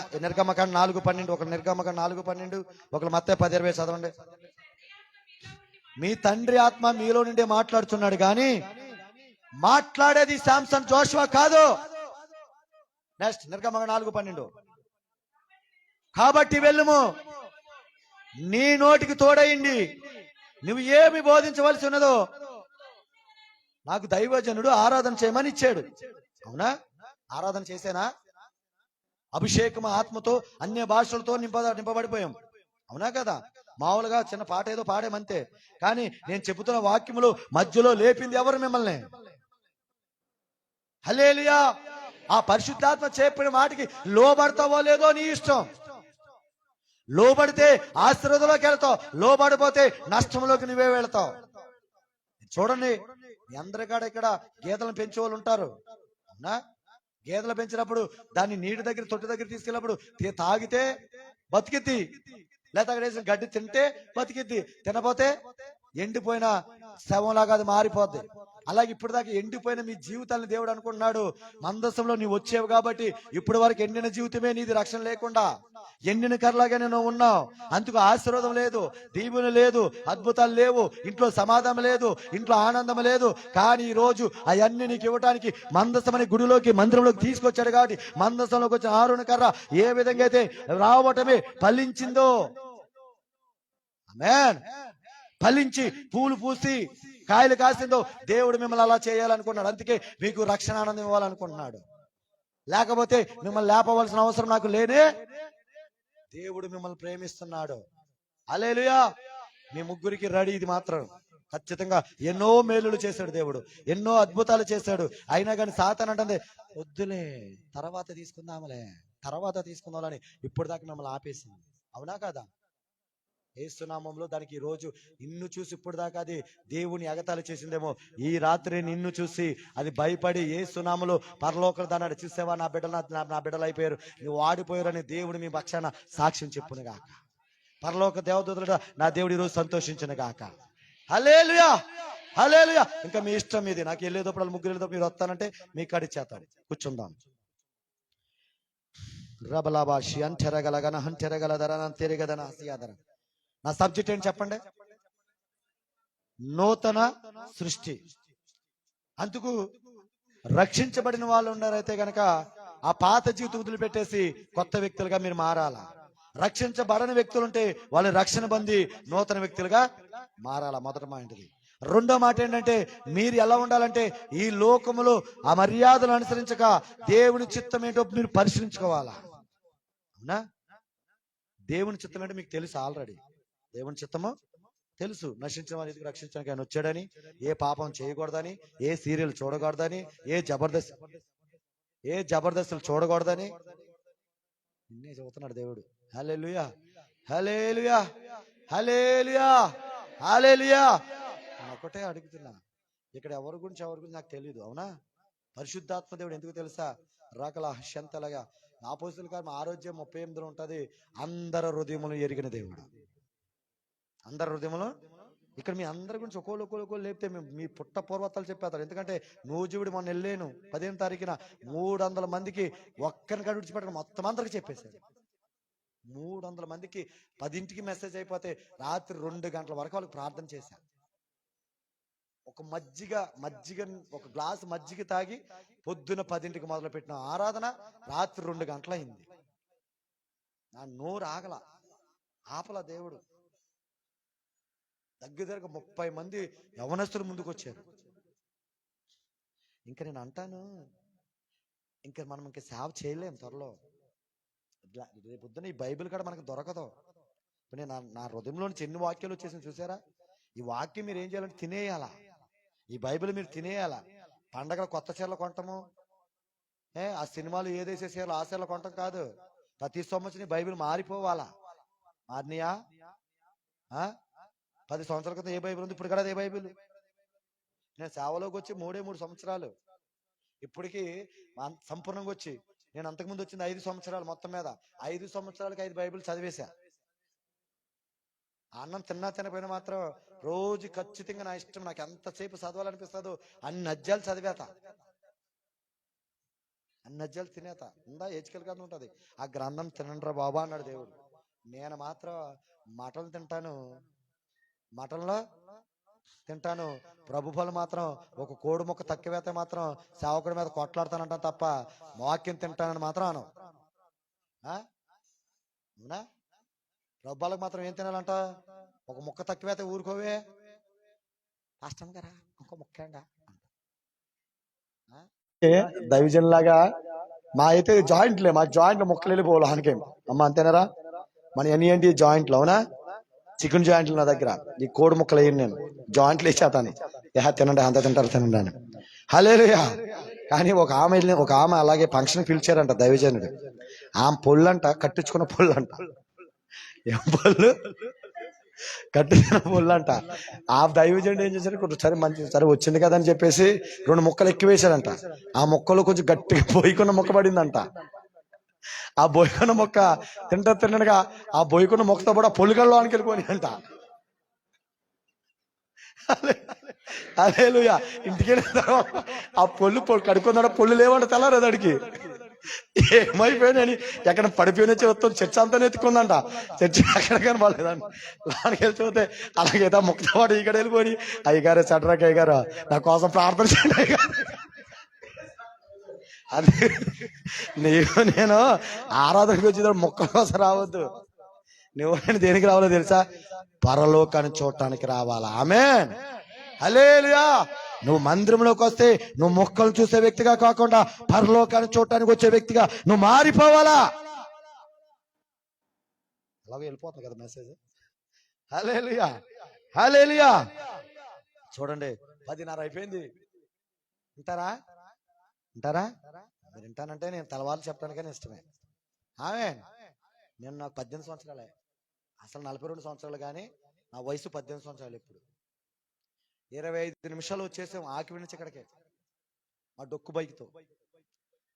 4:12, ఒకరు నిర్గమకాండ 4:12, ఒకరు మత్తయి 10:20 చదవండి. మీ తండ్రి ఆత్మ మీలో నుండి మాట్లాడుతున్నాడు కానీ మాట్లాడేది శాంసన్ జోషువా కాదు. నెక్స్ట్ నిర్గమకాండ 4:12. కాబట్టి వెళ్ళుము, నీ నోటికి తోడయింది నువ్వు ఏమి బోధించవలసి ఉన్నదో నాకు దైవజనుడు ఆరాధన చేయమని ఇచ్చాడు. అవునా? ఆరాధన చేసేనా? అభిషేకం ఆత్మతో అన్య భాషలతో నింపబడిపోయాం. అవునా కదా? మామూలుగా చిన్న పాట ఏదో పాడేమంతే. కానీ నేను చెబుతున్న వాక్యములు మధ్యలో లేపింది ఎవరు? మిమ్మల్ని. హల్లెలూయా. ఆ పరిశుద్ధాత్మ చెప్పిన మాటకి లోబడతావో లేదో నీ ఇష్టం. లోబడితే ఆశీర్వాదంలోకి వెళ్తావు, లోబడిపోతే నష్టంలోకి నువ్వే వెళ్తావు. చూడండి, మీ అందరికాడ ఇక్కడ గేదెలను పెంచే వాళ్ళు ఉంటారు. అవునా? గేదెలు పెంచినప్పుడు దాన్ని నీటి దగ్గర తొట్టి దగ్గర తీసుకెళ్ళినప్పుడు తాగితే బతికిద్ది, లేకపోతే అక్కడ వేసిన గడ్డి తింటే బతికిద్ది, తినపోతే ఎండిపోయిన శవంలాగా అది మారిపోద్ది. అలాగే ఇప్పుడు దాకా ఎండిపోయిన మీ జీవితాన్ని దేవుడు అనుకుంటున్నాడు, మందసంలో నీవు వచ్చేవు కాబట్టి ఇప్పటి వరకు ఎండిన జీవితమే నీది, రక్షణ లేకుండా ఎండిన కర్రలాగానే నువ్వు ఉన్నావు. అందుకు ఆశీర్వాదం లేదు, దీవెన లేదు, అద్భుతాలు లేవు, ఇంట్లో సమాధానం లేదు, ఇంట్లో ఆనందం లేదు. కానీ ఈ రోజు అవన్నీ నీకు ఇవ్వడానికి మందసం అనే గుడిలోకి, మందిరంలోకి తీసుకొచ్చాడు. కాబట్టి మందసంలోకి వచ్చిన ఆరోన కర్ర ఏ విధంగా అయితే రావటమే ఫలించిందో, ఆమేన్, ఫలించి పూలు పూసి కాయలు కాసిందో, దేవుడు మిమ్మల్ని అలా చేయాలనుకున్నాడు. అందుకే మీకు రక్షణ ఆనందం ఇవ్వాలనుకుంటున్నాడు. లేకపోతే మిమ్మల్ని లేపవలసిన అవసరం నాకు లేనే. దేవుడు మిమ్మల్ని ప్రేమిస్తున్నాడు. హల్లెలూయా. మీ ముగ్గురికి రెడీ. ఇది మాత్రం ఖచ్చితంగా ఎన్నో మేలులు చేశాడు దేవుడు, ఎన్నో అద్భుతాలు చేశాడు. అయినా కానీ సాతాను అంటుంది, వద్దులే, తర్వాత తీసుకుందామని ఇప్పుడు దాకా మిమ్మల్ని ఆపేసింది. అవునా కాదా? యేసు నామములో దానికి ఈ రోజు నిన్ను చూసి ఇప్పుడు దాకా అది దేవుని ఎగతాళి చేసిందేమో, ఈ రాత్రి నిన్ను చూసి అది భయపడి యేసు నామములో పరలోకం దాన్ని చూసావా, నా బిడ్డలు అయిపోయారు, నువ్వు వాడిపోయారని దేవుడు మీ పక్షాన సాక్ష్యం చెప్పును గాక. పరలోక దేవదూతలు నా దేవుడు ఈరోజు సంతోషించును గాక. హల్లెలూయా, హల్లెలూయా. ఇంకా మీ ఇష్టం ఇది. నాకు వెళ్ళేటప్పుడు వాళ్ళు ముగ్గురు వెళ్ళేటప్పుడు మీరు వస్తానంటే మీ కాడి చేస్తాను. కూర్చుందాం. రబలాబాషి అంటెరగలగన హంటెరగలదరన తెరగదన హసియాదర. నా సబ్జెక్ట్ ఏంటి చెప్పండి? నూతన సృష్టి. అందుకు రక్షించబడిన వాళ్ళు ఉన్నారైతే గనక ఆ పాత జీవితం వదిలిపెట్టేసి కొత్త వ్యక్తులుగా మీరు మారాలా. రక్షించబడని వ్యక్తులు ఉంటే వాళ్ళు రక్షణ పొంది నూతన వ్యక్తులుగా మారాలా. మొదటి మాట ఇది. రెండో మాట ఏంటంటే, మీరు ఎలా ఉండాలంటే ఈ లోకములో ఆ మర్యాదలు అనుసరించక దేవుని చిత్తం ఏంటో మీరు పరిశీలించుకోవాలా. అవునా? దేవుని చిత్తం ఏంటో మీకు తెలుసు ఆల్రెడీ. దేవుని చిత్తము తెలుసు. నశించిన వారికి రక్షించడానికి ఆయన వచ్చాడని, ఏ పాపం చేయకూడదని, ఏ సీరియల్ చూడకూడదని, ఏ జబర్దస్తులు చూడకూడదని నిన్నే చెబుతున్నాడు దేవుడు. హల్లెలూయా, హల్లెలూయా, హల్లెలూయా, హల్లెలూయా. ఒకటే అడుగుతున్నా, ఇక్కడ ఎవరి గురించి నాకు తెలియదు. అవునా? పరిశుద్ధాత్మ దేవుడు ఎందుకు తెలుసా? రకల హంతలుగా అపోస్తలుల కార్యం 6:38 ఉంటది. అందరి హృదయములను ఎరిగిన దేవుడు. అందరి హృదయములు. ఇక్కడ మీ అందరి గురించి ఒక్కోళ్ళు లేపితే మీ పుట్ట పూర్వతాలు చెప్పేస్తారు. ఎందుకంటే నూజువుడు మొన్న వెళ్ళాను 15వ తారీఖున 300 మందికి ఒక్కరిని కాడ విడిచిపెట్టడం మొత్తం అందరికి చెప్పేశాడు. 300 మందికి 10ంటికి మెసేజ్ అయిపోతే రాత్రి 2 గంటల వరకు వాళ్ళకి ప్రార్థన చేశారు. ఒక మజ్జిగ ఒక గ్లాసు మజ్జిగ తాగి పొద్దున 10ంటికి మొదలు పెట్టిన ఆరాధన రాత్రి 2 గంటలైంది. నా నోరు ఆపల దేవుడు. దగ్గర 30 మంది యవనస్తులు ముందుకు వచ్చారు. ఇంకా నేను అంటాను, ఇంకా మనం ఇంకా సేవ చేయలేం త్వరలో. రేపొద్దున ఈ బైబిల్ కూడా మనకు దొరకదు. నేను నా హృదయంలో నుంచి ఎన్ని వాక్యాలు వచ్చేసింది చూసారా? ఈ వాక్యం మీరు ఏం చేయాలంటే తినేయాలా. ఈ బైబిల్ మీరు తినేయాలా. పండగల కొత్త చీరలు కొంటాము, ఆ సినిమాలు ఏదేసే చీరలు ఆ చీరలు కొంటాం కాదు. ప్రతి సంవత్సరం బైబిల్ మారిపోవాలా. మారినయా? 10 సంవత్సరాల క్రితం ఏ బైబిల్ ఉంది, ఇప్పుడు కూడా అదే బైబిల్. నేను సేవలోకి వచ్చి 3 సంవత్సరాలు. ఇప్పటికీ సంపూర్ణంగా వచ్చి, నేను అంతకుముందు వచ్చింది 5 సంవత్సరాలు. మొత్తం మీద 5 సంవత్సరాలకి 5 బైబిల్ చదివేశా. అన్నం తినపోయినా మాత్రం రోజు ఖచ్చితంగా నా ఇష్టం, నాకు ఎంతసేపు చదవాలనిపిస్తుందో అన్ని అధ్యాయాలు చదివేత, అన్ని అధ్యాయాలు తినేత. ఉందా ఏజ్కెళ్ళి కదా ఉంటది. ఆ గ్రంథం తినండ్రా బాబా అన్నాడు దేవుడు. నేను మాత్రం మటన్లు తింటాను. ప్రభు ఫలం మాత్రం ఒక కోడి ముక్క తక్కువేతే మాత్రం సేవకుడి మీద కొట్లాడతానంటాను తప్ప వాక్యం తింటానని మాత్రం అను. అవునా? రబ్బాలకు మాత్రం ఏం తినాలంట? ఒక ముక్క తక్కువైతే ఊరుకోవే, కష్టం కదా, ఇంకో ముక్క దైవజన్లాగా మా అయితే జాయింట్లే, మా జాయింట్లు ముక్కలు వెళ్ళిపోవాలి హానికేం అమ్మ, అంతేనరా? మన ఏంటి జాయింట్లు? అవునా? చికెన్ జాయింట్లు నా దగ్గర. ఈ కోడి ముక్కలు వేయను నేను, జాయింట్లు వేసేతాను. తినండి, అంత తింటారు అని. హల్లెలూయా. కానీ ఒక ఆమె అలాగే ఫంక్షన్ పిలిచారంట దైవజనుడు. ఆమె పొల్లంట, కట్టించుకున్న పొల్లంట. ఏం పళ్ళు? కట్టిన పొల్లంట. ఆ దైవజనుడు ఏం చేశాడు, సరే వచ్చింది కదా అని చెప్పేసి 2 ముక్కలు ఎక్కువ వేశాడంట. ఆ ముక్కలు కొంచెం గట్టిగా పోయికున్న ముక్క పడిందంట. ఆ బోయకున్న మొక్క తింటగా ఆ బోయకున్న మొక్కతో కూడా పొలికల్లోనికి వెళ్ళిపోయి అంట. హల్లెలూయా. ఇంటికి వెళ్ళిన తర్వాత ఆ పొల్లు కడుక్కున్నాడు, పొల్లు లేవంట తెల్లారు అడికి ఏమైపోయినాయని ఎక్కడ పడిపోయిన చెప్తాం. చర్చ అంతా ఎత్తుకుందంట. చర్చ ఎక్కడ కనబడలేదంట. లోనికి వెళ్ళి చూస్తే అలాగేదా ముక్త వాడు ఇక్కడ వెళ్ళిపోయి, అయ్యగారు చడ్రాకి అయ్యగారు నా కోసం ప్రార్థన చేయండి అయ్యగారు. అది నేను ఆరాధనకు వచ్చేది మొక్కల కోసం రావద్దు. నువ్వు దేనికి రావాలో తెలుసా? పరలోకాన్ని చూడటానికి రావాలా. ఆమేన్. హల్లెలూయా. నువ్వు మందిరంలోకి వస్తే నువ్వు మొక్కలు చూసే వ్యక్తిగా కాకుండా పరలోకాన్ని చూడటానికి వచ్చే వ్యక్తిగా నువ్వు మారిపోవాలా. అలాగే వెళ్ళిపోతుంది కదా మెసేజ్. హల్లెలూయా, హల్లెలూయా. చూడండి 10:30 అయిపోయింది. వింటారా? వింటారా? మీరు వింటానంటే నేను తలవాళ్ళు చెప్పడానికైనా ఇష్టమే. ఆమేన్. నేను నాకు 18 సంవత్సరాలే, అసలు 42 సంవత్సరాలు, కానీ నా వయసు 18 సంవత్సరాలు. ఇప్పుడు 25 నిమిషాలు వచ్చేసాం ఆకివి నుంచి ఇక్కడికి మా డొక్కు బైక్తో.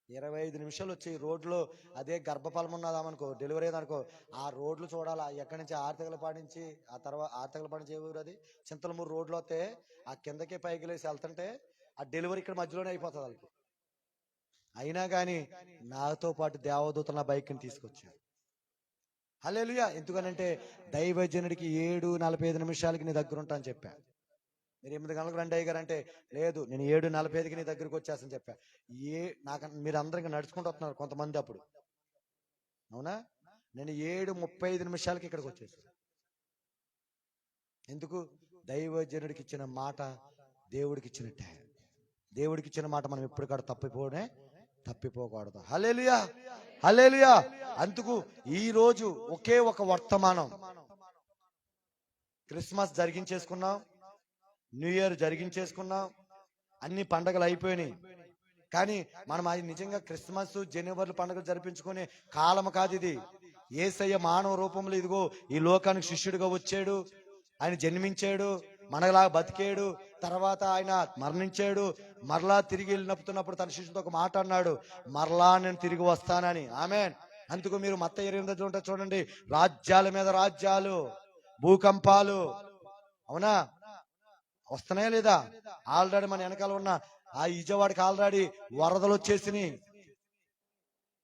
25 నిమిషాలు వచ్చి రోడ్లో అదే గర్భఫలం ఉన్నదామనుకో, డెలివరీ అయిందనుకో, ఆ రోడ్లు చూడాలా. ఎక్కడి నుంచి ఆర్తగలపాడి నుంచి, ఆ తర్వాత ఆర్తగలపాడి నుంచి ఏ ఊరు అది చింతలమూరు రోడ్లో వస్తే ఆ కిందకే పైకి లేసి వెళ్తుంటే ఆ డెలివరీ ఇక్కడ మధ్యలోనే అయిపోతుంది వాళ్ళకి. అయినా కానీ నాతో పాటు దేవదూతల బైక్ని తీసుకొచ్చారు. హల్లెలూయా. ఎందుకనంటే దైవజనుడికి 7:45 నిమిషాలకి నీ దగ్గర ఉంటా అని చెప్పా. మీరు 8 గంటలకు రండి అయ్యగారు అంటే, లేదు నేను 7:45కి నీ దగ్గరికి వచ్చేస్తాను చెప్పా. నాకు మీరు అందరికి నడుచుకుంటూ వస్తున్నారు కొంతమంది అప్పుడు, అవునా? నేను 7:35 నిమిషాలకి ఇక్కడికి వచ్చేసాను. ఎందుకు? దైవజనుడికి ఇచ్చిన మాట దేవుడికి ఇచ్చినట్టే. దేవుడికి ఇచ్చిన మాట మనం ఎప్పుడు కాడ తప్పిపోకూడదు. హల్లెలూయా, హల్లెలూయా. అందుకు ఈ రోజు ఒకే ఒక వర్తమానం. క్రిస్మస్ జరిగించేసుకున్నాం, న్యూ ఇయర్ జరిగించేసుకున్నాం, అన్ని పండగలు అయిపోయినాయి. కానీ మనం అది నిజంగా క్రిస్మస్ జనవరి పండుగలు జరిపించుకునే కాలం కాదు ఇది. యేసయ్య మానవ రూపంలో ఇదిగో ఈ లోకానికి శిష్యుడిగా వచ్చాడు, ఆయన జన్మించాడు, మనలాగా బతికాడు, తర్వాత ఆయన మరణించాడు, మరలా తిరిగి వెళ్ళినప్పుడు తన శిష్యుడితో ఒక మాట అన్నాడు, మరలా నేను తిరిగి వస్తానని. ఆమేన్. అందుకు మీరు మత్తయి 28 ఉంటే చూడండి, రాజ్యాల మీద రాజ్యాలు, భూకంపాలు, అవునా, వస్తున్నాయా లేదా? ఆల్రెడీ మన వెనకాల ఉన్న ఆ విజయవాడకి ఆల్రెడీ వరదలు వచ్చేసినాయి,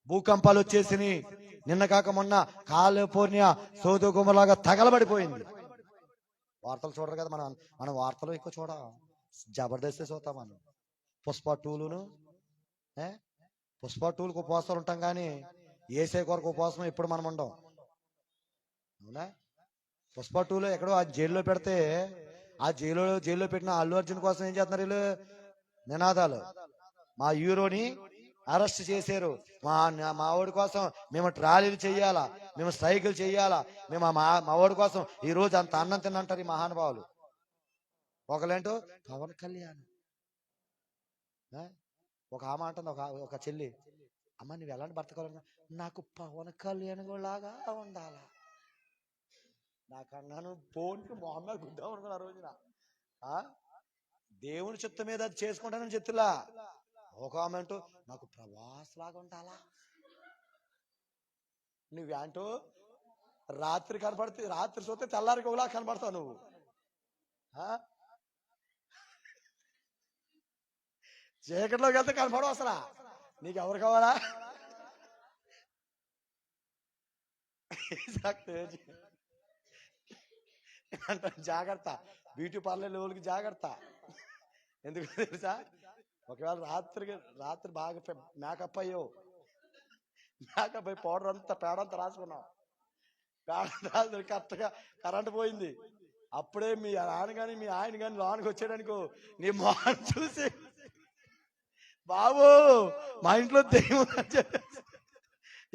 భూకంపాలు వచ్చేసినాయి. నిన్న కాక మొన్న కాలిఫోర్నియా సోదోమ గుమొర్రాలాగా తగలబడిపోయింది. వార్తలు చూడరు కదా మనం వార్తలు ఎక్కువ చూడ, జబర్దస్త్ చూస్తాం మనం. పుష్ప 2లును, పుష్ప 2లకు ఉపవాసాలు ఉంటాం, కానీ ఏసే కొరకు ఉపవాసం ఎప్పుడు మనం ఉండం, అవునా? పుష్ప 2లో ఎక్కడో ఆ జైల్లో పెడితే, ఆ జైల్లో పెట్టిన అల్లు అర్జున్ కోసం ఏం చేస్తున్నారు వీళ్ళు? నినాదాలు. మా హీరోని అరెస్ట్ చేశారు, మా వాడి కోసం మేము ర్యాలీలు చెయ్యాలా, మేము స్ట్రైకులు చెయ్యాలా, మేము మా వాడి కోసం ఈ రోజు అంత అన్నం తిన్నంటారు ఈ మహానుభావులు. ఒకలేంటో పవన్ కళ్యాణ్, ఒక ఆమె అంటుంది, ఒక చెల్లి, అమ్మ నువ్వు ఎలాంటి భర్త కావాలన్నా, నాకు పవన్ కళ్యాణ్ లాగా ఉండాలా. నాకన్నాను పోనీ మొహమ్మద్ గుద్దాం అనుకున్నా ఆ రోజున. దేవుని చిత్తం మీద అది చేసుకుంటానని చెప్తులా. ఒక ఆమె అంటూ నాకు ప్రభాస్ లాగా ఉండాలా. నువ్వేంటో రాత్రి కనపడితే, రాత్రి చూస్తే తెల్లారికి ఒకలా కనపడతావు నువ్వు. చీకట్లోకి వెళ్తే కనపడవు అసలు. నీకు ఎవరు కావాలా? జాగ్రత్త, బ్యూటీ పార్లర్ వాళ్ళకి జాగ్రత్త. ఎందుకు తెలుసా? ఒకవేళ రాత్రి బాగా మేకప్ అయ్యో, మేకప్ అయ్యి పౌడర్ అంతా పేడంతా రాసుకున్నావు, పేడ కరెక్ట్గా కరెంట్ పోయింది, అప్పుడే మీ నాన్న కానీ మీ ఆయన కానీ లోనికి వచ్చాడనుకో, నీ మొహం చూసి బాబు మా ఇంట్లో దెయ్యం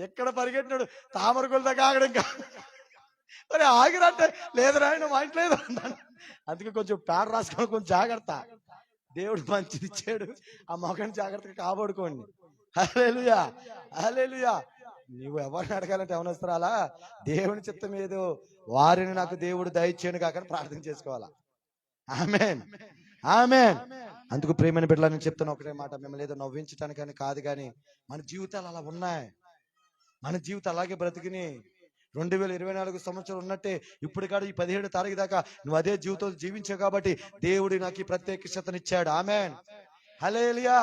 ఎక్కడ పరిగెట్టినాడు తామరకుల దగ్గర ఆగడం కాదు, మరి ఆగిరంటే లేదు రాయన మా ఇంట్లో లేదు అన్నాను. అందుకే కొంచెం పేడ రాసుకొని కొంచెం జాగ్రత్త. దేవుడు మంచిది ఇచ్చాడు, ఆ మొఖాన్ని జాగ్రత్తగా కాపాడుకోండి. హల్లెలూయా, హల్లెలూయా. నువ్వు ఎవరిని అడగాలంటే ఎవరినొస్తారా? దేవుని చిత్తం ఏదో వారిని నాకు దేవుడు దయచేయను కాకని ప్రార్థన చేసుకోవాలా. ఆమేన్, ఆమేన్. అందుకు ప్రేమని బిడ్డలని చెప్తాను ఒకటే మాట, మిమ్మల్ని ఏదో నవ్వించడానికని కాదు, కానీ మన జీవితాలు అలా ఉన్నాయి. మన జీవితం అలాగే బ్రతికిని 2024 సంవత్సరం ఉన్నట్టే ఇప్పుడు కాదు, ఈ 17 తారీఖు దాకా నువ్వు అదే జీవితం జీవించావు కాబట్టి దేవుడు నాకు ఈ ప్రత్యేకతనిచ్చాడు. ఆమేన్, హల్లెలూయా.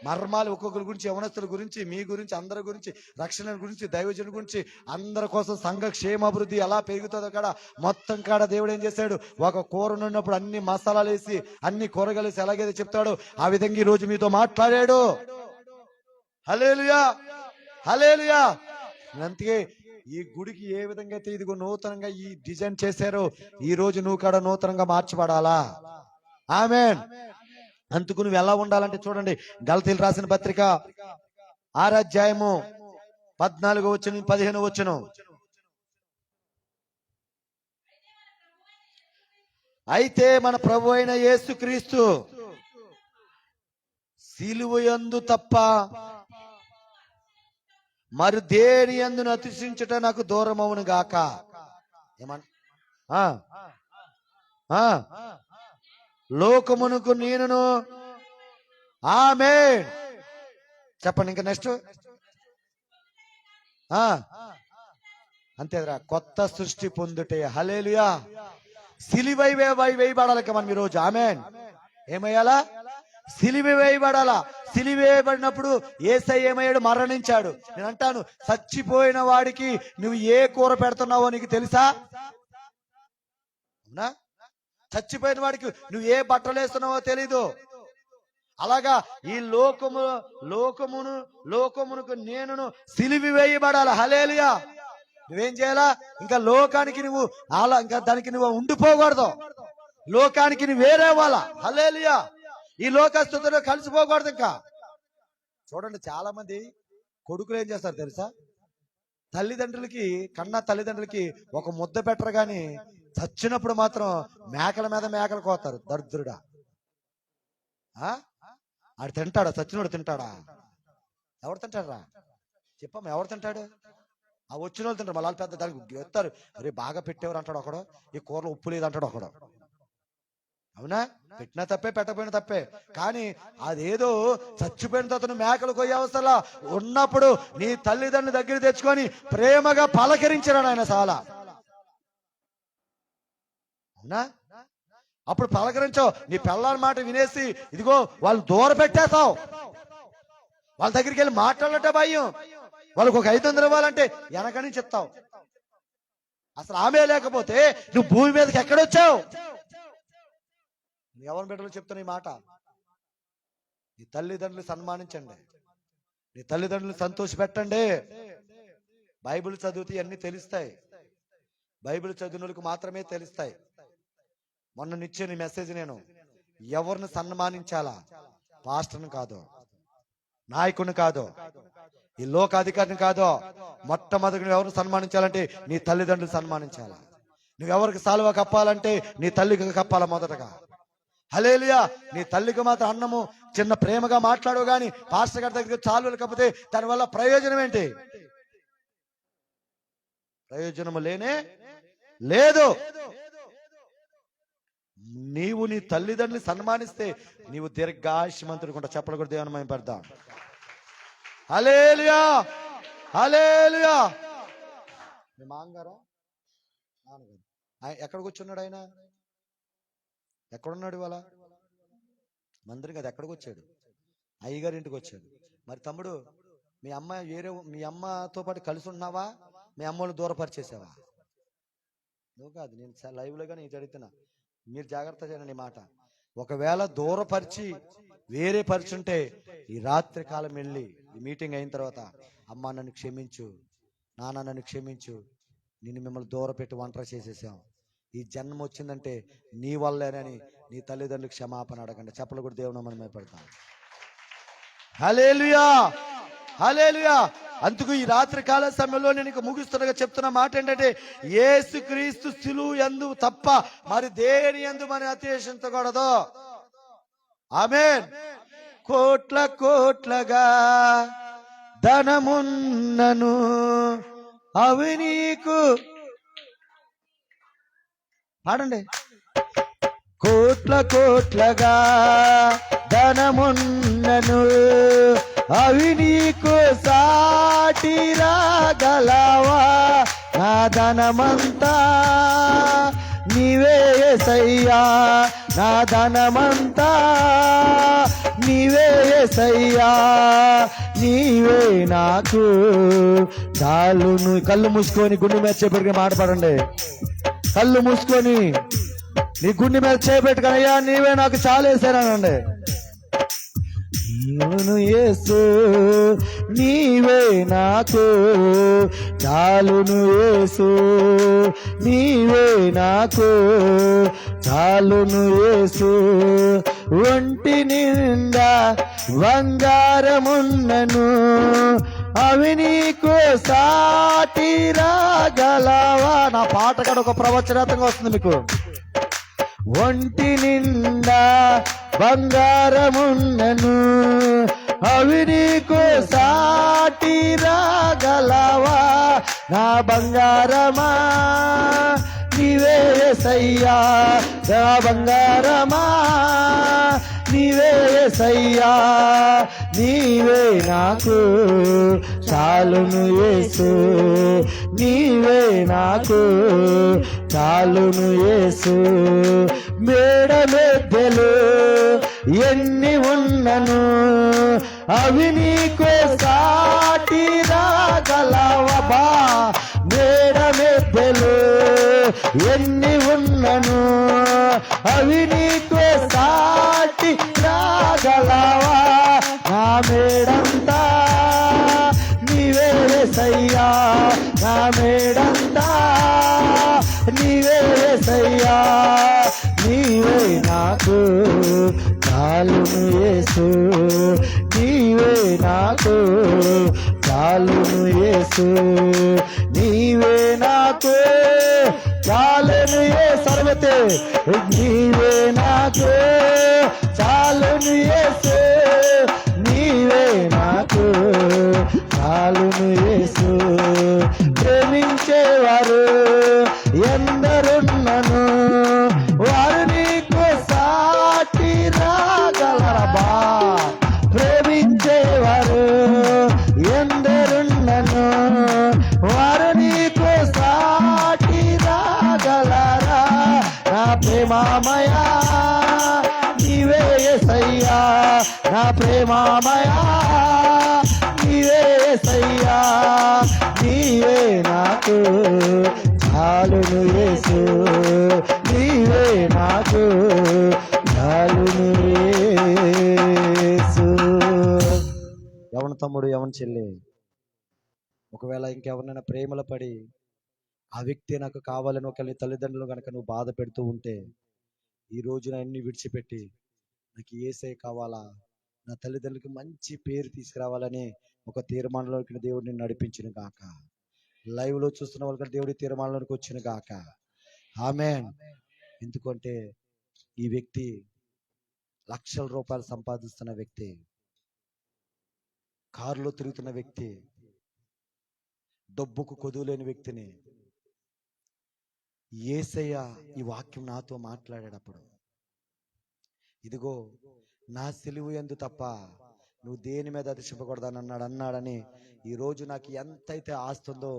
మర్మాలు ఒక్కొక్కరి గురించి, యవనస్తుల గురించి, మీ గురించి, అందరి గురించి, రక్షణ గురించి, దైవజనుల గురించి, అందరి కోసం సంఘ క్షేమాభివృద్ధి ఎలా పెరుగుతుందో కాడ మొత్తం కాడ దేవుడు ఏం చేశాడు, ఒక కూర ఉన్నప్పుడు అన్ని మసాలాలు వేసి అన్ని కూరగాయలు వేసి ఎలాగైతే చెప్తాడో ఆ విధంగా ఈ రోజు మీతో మాట్లాడాడు. హల్లెలూయా, హల్లెలూయా. అందుకే ఈ గుడికి ఏ విధంగా అయితే ఇదిగో నూతనంగా ఈ డిజైన్ చేశారో ఈ రోజు నువ్వు కాడ నూతనంగా మార్చబడాలా. ఆమేన్. అందుకు నువ్వు ఎలా ఉండాలంటే చూడండి, గలతీయులకు రాసిన పత్రిక 6వ అధ్యాయము 14వ వచనం 15వ వచనం. అయితే మన ప్రభు అయిన యేసుక్రీస్తు సిలువయందు తప్ప మరి దేని యందును అతిశించుట నాకు దూరమవును గాక. లోకమునకు నేనును. ఆమేన్. చెప్పండి ఇంకా నెక్స్ట్. అంతేరా, కొత్త సృష్టి పొందుటే. హల్లెలూయా. సిలువై వేయబడాలి మనం ఈరోజు. ఆమేన్. ఏమయ్యాలా? సిలువ వేయబడాలా. సిలువ వేయబడినప్పుడు యేసయ్య ఏమయ్యాడు? మరణించాడు. నేను అంటాను, చచ్చిపోయిన వాడికి నువ్వు ఏ కూర పెడుతున్నావో నీకు తెలుసా? అవునా? చచ్చిపోయిన వాడికి నువ్వు ఏ బట్టలు వేస్తున్నావో తెలీదు. అలాగా ఈ లోకమునకు నేనును సిలువ వేయబడాలి. హల్లెలూయా. నువ్వేం చేయాలా? ఇంకా లోకానికి నువ్వు ఇంకా దానికి నువ్వు ఉండిపోకూడదు. లోకానికి నువ్వు వేరే వాళ్ళ. హల్లెలూయా. ఈ లోకస్తుతో కలిసిపోకూడదు. ఇంకా చూడండి, చాలా మంది కొడుకులు ఏం చేస్తారు తెలుసా? తల్లిదండ్రులకి కన్నా తల్లిదండ్రులకి ఒక ముద్ద పెట్టరు గాని చచ్చినప్పుడు మాత్రం మేకల మీద మేకలు కోతారు. దరిద్రుడా. ఆడు తింటాడా? చచ్చినోడు తింటాడా? ఎవరు తింటారా? చెప్పమ్మా, ఎవరు తింటాడు? ఆ వచ్చిన వాళ్ళు తింటారు. మళ్ళీ పెద్ద దానికి ఎత్తారు. అరే బాగా పెట్టేవారు అంటాడు ఒకడు. ఈ కూరలో ఉప్పు లేదు అంటాడు ఒకడు. అవునా? పెట్టినా తప్పే, పెట్టకపోయినా తప్పే. కానీ అదేదో చచ్చిపోయిన తర్వాత మేకలు కొయ్యే అవసరంలా ఉన్నప్పుడు నీ తల్లిదండ్రుల దగ్గర తెచ్చుకొని ప్రేమగా పలకరించాడు ఆయన చాలా. అవునా? అప్పుడు పలకరించావు. నీ పిల్లల మాట వినేసి ఇదిగో వాళ్ళు దూర పెట్టేస్తావు. వాళ్ళ దగ్గరికి వెళ్ళి మాట్లాడటం భయం. వాళ్ళకు ఒక 500 ఇవ్వాలంటే వెనక నుంచి ఇస్తావు. అసలు ఆమె లేకపోతే నువ్వు భూమి మీదకి ఎక్కడొచ్చావు? ఎవరి బిడ్డలు చెప్తున్నా ఈ మాట. నీ తల్లిదండ్రులు సన్మానించండి. నీ తల్లిదండ్రులు సంతోష పెట్టండి. బైబిల్ చదివితే అన్ని తెలుస్తాయి. బైబిల్ చదివినోళ్ళకి మాత్రమే తెలుస్తాయి. మొన్న నిచ్చిన మెసేజ్ నేను ఎవరిని సన్మానించాలా? పాస్టర్ని కాదు, నాయకుడిని కాదు, ఈ లోకాధికారిని కాదు. మొట్టమొదటి ఎవరిని సన్మానించాలంటే నీ తల్లిదండ్రులు సన్మానించాలా. నువ్వెవరికి సాల్వా కప్పాలంటే నీ తల్లికి కప్పాలా మొదటగా. హల్లెలూయా. నీ తల్లికి మాత్రం అన్నము చిన్న ప్రేమగా మాట్లాడు గాని పాస్టర్ గారి దగ్గర చాలు కాకపోతే దానివల్ల ప్రయోజనం ఏంటి? ప్రయోజనము లేనే లేదు. నీవు నీ తల్లిదండ్రులు సన్మానిస్తే నీవు దీర్ఘాయుష్మంతుడు కూడా. చెప్పలు కూడా దేవుని మహిమ పడదాం. హల్లెలూయా, హల్లెలూయా. మీ మాంగారా ఎక్కడ కూర్చున్నాడు? ఆయన ఎక్కడున్నాడు? ఇవాళ మందిరం కదా. ఎక్కడికి వచ్చాడు? అయ్యగారి ఇంటికి వచ్చాడు. మరి తమ్ముడు, మీ అమ్మతో పాటు కలిసి ఉన్నావా? మీ అమ్మను దూరపరిచేసావా? నువ్వు కాదు, నేను లైవ్ లో కానీ జరుగుతున్నా. మీరు జాగ్రత్త చేయండి మాట. ఒకవేళ దూరపరిచి వేరే పరిచుంటే ఈ రాత్రి కాలం వెళ్ళి ఈ మీటింగ్ అయిన తర్వాత, అమ్మ నన్ను క్షమించు, నాన్న నన్ను క్షమించు, నిన్ను మిమ్మల్ని దూరపెట్టి ఒంటరి చేసేసాం, ఈ జన్మ వచ్చిందంటే నీ వల్లేనని నీ తల్లిదండ్రులకు క్షమాపణ అడగండి. చెప్పలు కూడా దేవుని మనం భయపడతాం. హల్లెలూయా, హల్లెలూయా. అందుకు ఈ రాత్రి కాల సమయంలో నేను ముగిస్తున్నగా చెప్తున్న మాట ఏంటంటే, యేసుక్రీస్తు సిలువ యందు తప్ప మరి దేని యందు మనం అతిశయించకూడదు. ఆమేన్. కోట్ల కోట్లగా ధనమున్నను అవి నీకు. పాడండి. కోట్ల కోట్లగా ధనమున్నను అవి నీకు సాటి రాగలవా? నా ధనమంతా నీవే యేసయ్యా, నా ధనమంతా నీవే యేసయ్యా, నీవే నాకు చాలును. కళ్ళు మూసుకొని గుండె మీద చేపెట్టుకుని మాట్లాడండి. కళ్ళు మూసుకొని నీ గుండె మీద చేపెట్టుకుని, అయ్యా నీవే నాకు చాలేసానండి. నీవును యేసు, నీవే నాకు చాలును యేసు, నీవే నాకు చాలును యేసు. ఒంటి నిండా బంగారమున్నను, అవి నీకు సాటి రాగలవా? నా పాట కూడా ఒక ప్రవచనాత్మకంగా వస్తుంది మీకు. ఒంటి నిండా బంగారమున్నను, అవి నీకు సాటి రాగలవా? నా బంగారమా నీవే యేసయ్యా, నా బంగారమా నీవే యేసయ్యా, నీవే నాకు చాలును యేసు, నీవే నాకు చాలును యేసు. మేడ మెద్దెలు ఎన్ని ఉన్నను, అవి నీకు సాటి రాగలవా? మేడ మెద్దెలు ఎన్ని ఉన్నను, అవి నీకు సాటి రాగలవా? నా మేడంతా నీవే యేసయ్యా, నా మేడంతా నీవే యేసయ్యా, నీవే నాకు చాలును యేసు, నీవే నాకు చాలును యేసు, నీవే నాకు చాలును యేసు. సర్వతే నీవే నాకు చాలును యేసు, నీవే నాకు చాలును యేసు. ప్రేమించేవారు ఎందరున్నను, వారు నీకు సాటి రాగలరబా? ప్రేమించేవారు ఎందరున్నను, వారు నీకు సాటి రాగలరా? నా ప్రేమామయా నీవే యేసయ్యా, నా ప్రేమామయా నీవే యేసయ్యా, నీవే నాకు చాలును యేసు, నీవే నాకు చాలును యేసు. ఎవరి తమ్ముడు, ఎవరి చెల్లి, ఒకవేళ ఇంకెవరినైనా ప్రేమలో పడి ఆ వ్యక్తి నాకు కావాలని ఒకరి తల్లిదండ్రులు కనుక నువ్వు బాధ పెడుతూ ఉంటే, ఈ రోజున అన్ని విడిచిపెట్టి నాకు యేసయ్య కావాలా, నా తల్లిదండ్రులకి మంచి పేరు తీసుకురావాలని ఒక తీర్మానంలోకి దేవుడిని నడిపించిన గాక. లైవ్ లో చూస్తున్న వాళ్ళకి దేవుడి తీర్మానంలోకి వచ్చిన గాక. ఆమేన్. ఎందుకంటే ఈ వ్యక్తి లక్షల రూపాయలు సంపాదిస్తున్న వ్యక్తి, కారులో తిరుగుతున్న వ్యక్తి, డబ్బుకు కొదువులేని వ్యక్తిని యేసయ్య ఈ వాక్యం నాతో మాట్లాడేటప్పుడు, ఇదిగో నా సిలువు యందు తప్ప నువ్వు దేని మీద అతిశయపడకూడదని అన్నాడని ఈ రోజు నాకు ఎంతైతే ఆస్తుందో,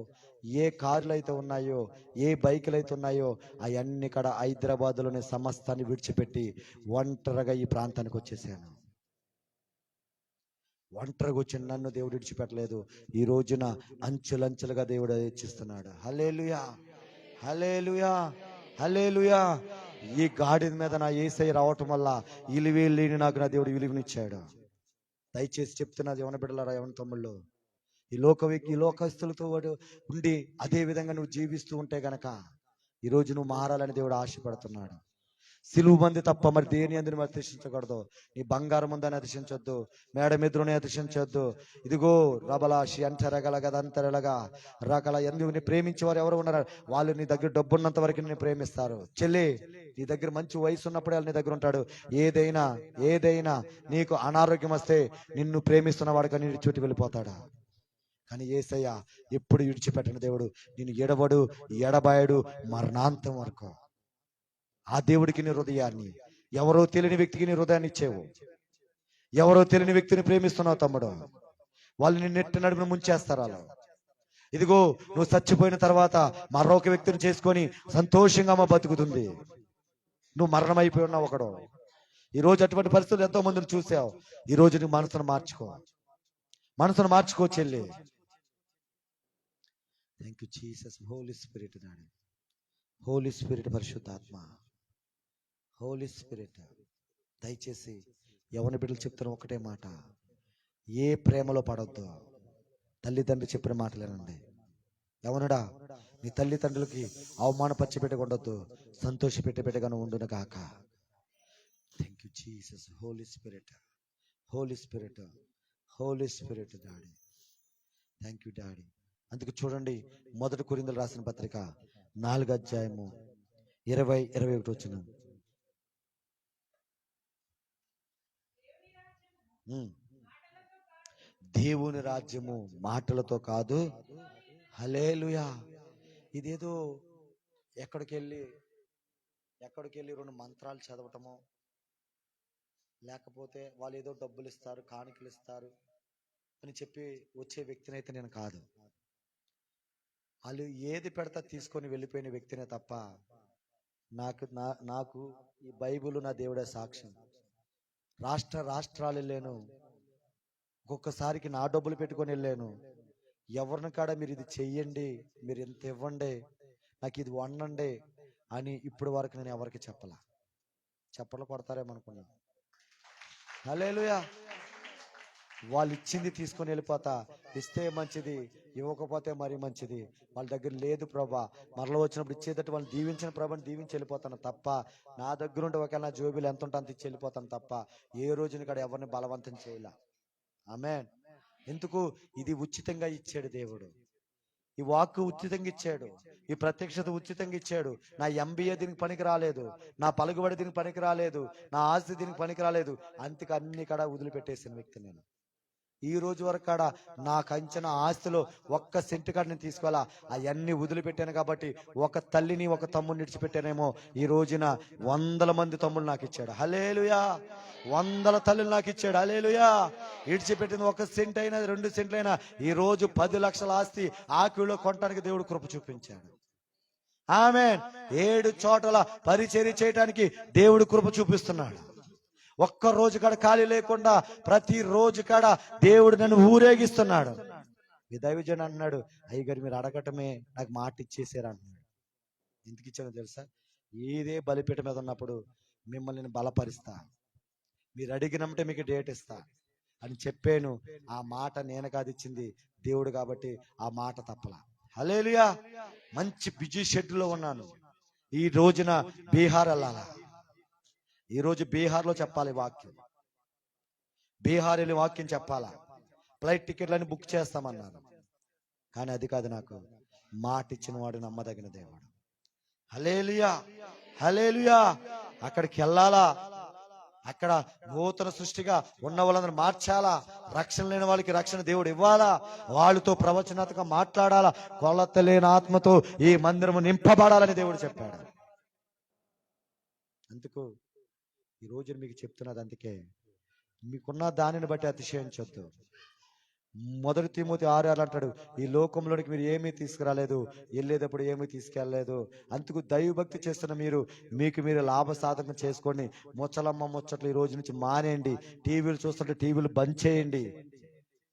ఏ కార్లు అయితే ఉన్నాయో, ఏ బైకులు అయితే ఉన్నాయో, అవన్నీ కూడా హైదరాబాద్లోని సమస్తాన్ని విడిచిపెట్టి ఒంటరిగా ఈ ప్రాంతానికి వచ్చేసాను. ఒంటరిగా వచ్చిన నన్ను దేవుడు విడిచిపెట్టలేదు. ఈ రోజున అంచులంచులుగా దేవుడు హెచ్చిస్తున్నాడు. హల్లెలూయా, హల్లెలూయా, హల్లెలూయా. ఈ గాడి మీద నా యేసయ్య రావటం వల్ల ఇలివేలిని నాకు నా దేవుడు విలువనిచ్చాడు. దయచేసి చెప్తున్నది యవన బిడ్డలారా, యవన తమ్ముళ్ళు, ఈ లోకస్తులతో ఉండి అదే విధంగా నువ్వు జీవిస్తూ ఉంటే గనక ఈ రోజు నువ్వు మారాలని దేవుడు ఆశపడుతున్నాడు. సిలువు మంది తప్ప మరి దేని అందుని అతిశించకూడదు. నీ బంగారం ఉందని అతిశించొద్దు, మేడ మెద్రుని అతిశించొద్దు. ఇదిగో రబలాషి అంటరగలగదంతరలగా రకల ఎందుకు ప్రేమించే వారు ఎవరు ఉన్నారు, వాళ్ళు నీ దగ్గర డబ్బున్నంత వరకు నిన్ను ప్రేమిస్తారు. చెల్లి, నీ దగ్గర మంచి వయసు ఉన్నప్పుడే వాళ్ళు నీ దగ్గర ఉంటాడు. ఏదైనా నీకు అనారోగ్యం వస్తే నిన్ను ప్రేమిస్తున్న వాడికి నీ చుట్టి వెళ్ళిపోతాడు. కానీ యేసయ్య ఎప్పుడు విడిచిపెట్టిన దేవుడు, నేను ఎడబడు ఎడబాయడు మరణాంతం వరకు. ఆ దేవుడికి నీ హృదయాన్ని, ఎవరో తెలియని వ్యక్తికి నీ హృదయాన్ని ఇచ్చేవు. ఎవరో తెలియని వ్యక్తిని ప్రేమిస్తున్నావు తమ్ముడు, వాళ్ళు నిన్ను నెట్టి నడుమును ముంచేస్తారు. అలా ఇదిగో నువ్వు చచ్చిపోయిన తర్వాత మరొక వ్యక్తిని చేసుకొని సంతోషంగా అమ్మ బతుకుతుంది. నువ్వు మరణం అయిపోయి ఉన్నావు ఒకడు. ఈ రోజు అటువంటి పరిస్థితులు ఎంతో మందిని చూసావు. ఈ రోజు నీ మనసును మార్చుకో చెల్లి. Thank you Jesus. Holy spirit నాడు, హోలీ స్పిరిట్, పరిశుద్ధాత్మ, హోలీ స్పిరిట్, దయచేసి యవన బిడ్డలు చెప్తున్న ఒకటే మాట, ఏ ప్రేమలో పడొద్దు. తల్లిదండ్రులు చెప్పిన మాటలేనండి. యవనుడా, నీ తల్లిదండ్రులకి అవమానపరిచి పెట్టకుండొద్దు, సంతోష పెట్టగాను ఉండును గాక. Thank you Jesus. Holy spirit, holy spirit, holy spirit daddy. Thank you daddy. అందుకు చూడండి, 1 కొరింథీయులకు రాసిన పత్రిక 4వ అధ్యాయము 20-21 వచనం. దేవుని రాజ్యము మాటలతో కాదు. హల్లెలూయా. ఇదేదో ఎక్కడికి వెళ్ళి 2 మంత్రాలు చదవటము, లేకపోతే వాళ్ళు ఏదో డబ్బులు ఇస్తారు, కానుకలు ఇస్తారు అని చెప్పి వచ్చే వ్యక్తినైతే నేను కాదు. వాళ్ళు ఏది పెడతా తీసుకొని వెళ్ళిపోయిన వ్యక్తినే తప్ప నాకు ఈ బైబిల్ నా దేవుడే సాక్ష్యం. రాష్ట్రాలు వెళ్ళాను, ఒక్కొక్కసారికి నా డబ్బులు పెట్టుకొని వెళ్ళాను. ఎవరిని కాడ మీరు ఇది చెయ్యండి, మీరు ఎంత ఇవ్వండి, నాకు ఇది వండండి అని ఇప్పటి వరకు నేను ఎవరికి చెప్పలు కొడతారేమనుకున్నా. హల్లెలూయా. వాళ్ళు ఇచ్చింది తీసుకొని వెళ్ళిపోతా. ఇస్తే మంచిది, ఇవ్వకపోతే మరీ మంచిది. వాళ్ళ దగ్గర లేదు ప్రభా, మరలో వచ్చినప్పుడు ఇచ్చేటట్టు వాళ్ళు దీవించిన ప్రభాని దీవించి వెళ్ళిపోతాను తప్ప, నా దగ్గర ఉంటే ఒకవేళ నా జోబీలు ఎంత ఉంటే అంత ఇచ్చి వెళ్ళిపోతాను తప్ప ఏ రోజుని కాడ ఎవరిని బలవంతం చేయాల. ఆమేన్. ఎందుకు? ఇది ఉచితంగా ఇచ్చాడు దేవుడు. ఈ వాక్కు ఉచితంగా ఇచ్చాడు, ఈ ప్రత్యక్షత ఉచితంగా ఇచ్చాడు. నా MBA దీనికి పనికి రాలేదు, నా పలుకుబడి దీనికి పనికి రాలేదు, నా ఆస్తి దీనికి పనికి రాలేదు. అందుకు అన్ని కాడ వదిలిపెట్టేసిన వ్యక్తి నేను. ఈ రోజు వరకు కాడ నాకు అంచిన ఆస్తిలో 1 సెంటు కాడ నేను తీసుకోవాలా, అవన్నీ వదిలిపెట్టాను. కాబట్టి ఒక తల్లిని ఒక తమ్ముడిని విడిచిపెట్టానేమో, ఈ రోజున 100 మంది తమ్ముళ్ళు నాకు ఇచ్చాడు. హల్లెలూయా. 100 తల్లులు నాకు ఇచ్చాడు. హల్లెలూయా. విడిచిపెట్టింది 1 సెంట్ అయినా 2 సెంట్లు అయినా ఈ రోజు 10 లక్షల ఆస్తి ఆకులో కొనడానికి దేవుడు కృప చూపించాడు. ఆమేన్. 7 చోట్ల పరిచర్య చేయడానికి దేవుడు కృప చూపిస్తున్నాడు. ఒక్క రోజు కాడ ఖాళీ లేకుండా ప్రతి రోజు కాడ దేవుడు నన్ను ఊరేగిస్తున్నాడు. ఈ దైవజన్ అన్నాడు, అయ్యగారు మీరు అడగటమే నాకు మాట ఇచ్చేసారు అంటున్నాడు. ఎందుకు ఇచ్చానో తెలుసా? ఏదే బలిపీఠ మీద ఉన్నప్పుడు మిమ్మల్ని నేను బలపరుస్తా, మీరు అడిగినమంటే మీకు డేట్ ఇస్తా అని చెప్పాను. ఆ మాట నేను కాదు ఇచ్చింది, దేవుడు. కాబట్టి ఆ మాట తప్పలా. హల్లెలూయా. మంచి బిజీ షెడ్యూల్లో ఉన్నాను. ఈ రోజున బీహార్ వెళ్ళాలా. ఈ రోజు బీహార్లో చెప్పాలి వాక్యం, బీహార్ వెళ్ళి వాక్యం చెప్పాలా. ఫ్లైట్ టికెట్లని బుక్ చేస్తామన్నారు, కానీ అది కాదు. నాకు మాట ఇచ్చిన వాడు నమ్మదగిన దేవుడు. హల్లెలూయా, హల్లెలూయా. అక్కడికి వెళ్ళాలా, అక్కడ నూతన సృష్టిగా ఉన్న వాళ్ళందరూ మార్చాలా, రక్షణ లేని వాళ్ళకి రక్షణ దేవుడు ఇవ్వాలా, వాళ్ళతో ప్రవచనాత్మకంగా మాట్లాడాలా, కొలత లేని ఆత్మతో ఈ మందిరము నింపబడాలని దేవుడు చెప్పాడు. అందుకు ఈ రోజు మీకు చెప్తున్నది. అందుకే మీకున్న దానిని బట్టి అతిశయించొద్దు. 1 తిమోతి 6:6 అంటాడు, ఈ లోకంలోనికి మీరు ఏమీ తీసుకురాలేదు, వెళ్ళేటప్పుడు ఏమీ తీసుకెళ్ళలేదు. అందుకు దైవభక్తి చేస్తున్న మీరు లాభ సాధకం చేసుకోండి. ముచ్చట్లు ఈ రోజు నుంచి మానేయండి. టీవీలు చూస్తుంటే టీవీలు బంద్ చేయండి.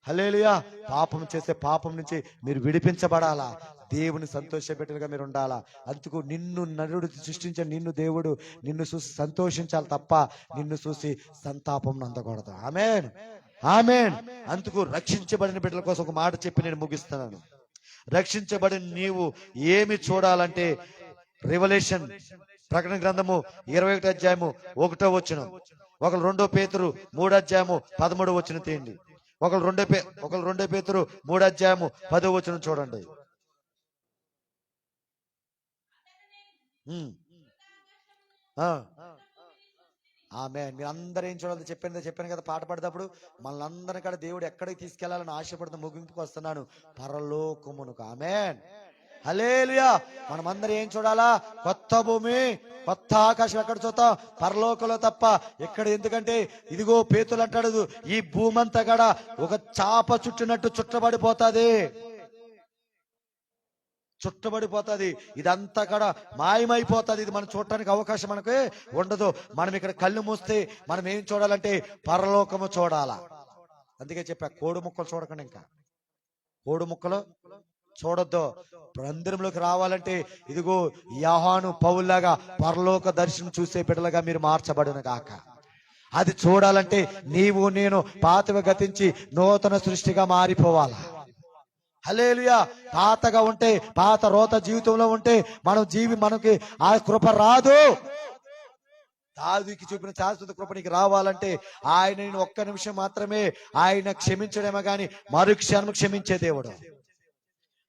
హల్లెలూయా. పాపం చేసే పాపం నుంచి మీరు విడిపించబడాలా, దేవుని సంతోషపెట్టేగా మీరు ఉండాలా. అందుకు నిన్ను నరుడు సృష్టించిన నిన్ను దేవుడు నిన్ను చూసి సంతోషించాలి తప్ప నిన్ను చూసి సంతాపం నందకూడదు. ఆమేన్, ఆమేన్. అందుకు రక్షించబడిన బిడ్డల కోసం ఒక మాట చెప్పి నేను ముగిస్తున్నాను. రక్షించబడిన నీవు ఏమి చూడాలంటే, రివల్యూషన్ ప్రకటన గ్రంథము 21వ అధ్యాయము 1వ వచనం, 2 పేతురు 3వ అధ్యాయము 13వ వచనం తీయండి. 2 పేతురు 3వ అధ్యాయము 10వ వచనం చూడండి. ఆమేన్. మీరు అందరూ ఏం చూడాలి చెప్పాను కదా పాట పాడేటప్పుడు. మనల్ని కూడా దేవుడు ఎక్కడికి తీసుకెళ్లాలని ఆశపడుతూ ముగింపుకు వస్తున్నాను, పరలోకమునకు. ఆమేన్, హల్లెలూయా. మనమందరం ఏం చూడాలా? కొత్త భూమి కొత్త ఆకాశం ఎక్కడ చూస్తాం? పరలోకంలో తప్ప. ఇక్కడ ఎందుకంటే ఇదిగో పేతులు అంటాడు, ఈ భూమంతా కూడా ఒక చాప చుట్టినట్టు చుట్టబడిపోతుంది, చుట్టబడిపోతుంది. ఇదంతా కూడా మాయమైపోతుంది. ఇది మనం చూడటానికి అవకాశం మనకి ఉండదు. మనం ఇక్కడ కళ్ళు మూస్తే మనం ఏం చూడాలంటే పరలోకము చూడాలా. అందుకే చెప్పా, కోడి ముక్కలు చూడకండి, ఇంకా కోడి ముక్కలు చూడొద్దు. మందిరంలోకి రావాలంటే ఇదిగో యోహాను పౌలులాగా పరలోక దర్శనం చూసే బిడ్డలుగా మీరు మార్చబడును గాక. అది చూడాలంటే నీవు నేను పాతవి గతించి నూతన సృష్టిగా మారిపోవాలా. హల్లెలూయా. పాతగా ఉంటే, పాత రోత జీవితంలో ఉంటే మనకి ఆ కృప రాదు. దావీదుకి చూపిన శాశ్వత కృప నీకు రావాలంటే ఆయన ఒక్క నిమిషం మాత్రమే ఆయన క్షమించడేమో గాని మరుక్షణం క్షమించే దేవుడు.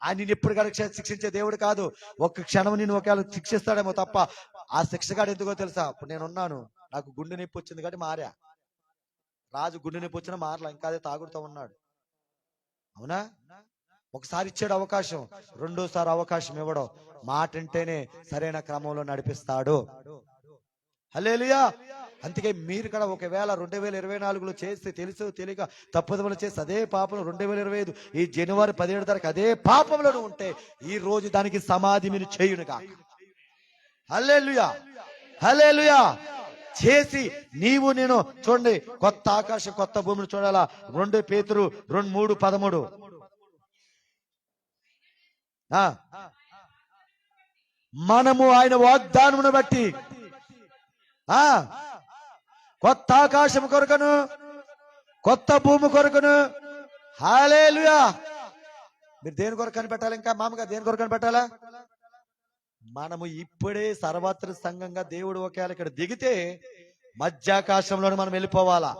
ఆయన నేను ఎప్పుడు కూడా శిక్షించే దేవుడు కాదు. ఒక్క క్షణం నేను ఒకవేళ శిక్షిస్తాడేమో తప్ప. ఆ శిక్షగాడు ఎందుకో తెలుసా? ఇప్పుడు నేనున్నాను, నాకు గుండె నొప్పి వచ్చింది కాబట్టి మారా. రాజు గుండె నొప్పి వచ్చినా మారలా, ఇంకా అదే తాగుడుతూ ఉన్నాడు. అవునా? ఒకసారి ఇచ్చాడు అవకాశం, రెండోసారి అవకాశం ఇవ్వడం. మాట అంటేనే సరైన క్రమంలో నడిపిస్తాడు. హల్లెలూయా. అందుకే మీరు కూడా ఒకవేళ 2024లో చేస్తే తెలుసు తెలియక తప్పుదములు చేసి అదే పాపం 2025 ఈ జనవరి 17 తారీఖు అదే పాపంలో ఉంటే ఈ రోజు దానికి సమాధి మీరు చేయునుగా. హల్లెలూయా, హల్లెలూయా. చేసి నీవు నేను చూడండి, కొత్త ఆకాశం కొత్త భూమిని చూడాలా. 2 పేతురు 3:13. మనము ఆయన వాగ్దానమును బట్టి కొత్త ఆకాశం కొరకను కొత్త భూమి కొరకను. హల్లెలూయా. మీరు దేని కొరకు కనిపెట్టాలి? ఇంకా మామగా దేని కొరకు కనిపెట్టాలా? మనము ఇప్పుడే సర్వత్ర సంఘంగా దేవుడు ఒకవేళ ఇక్కడ దిగితే మధ్యాకాశంలోనే మనం వెళ్ళిపోవాలా.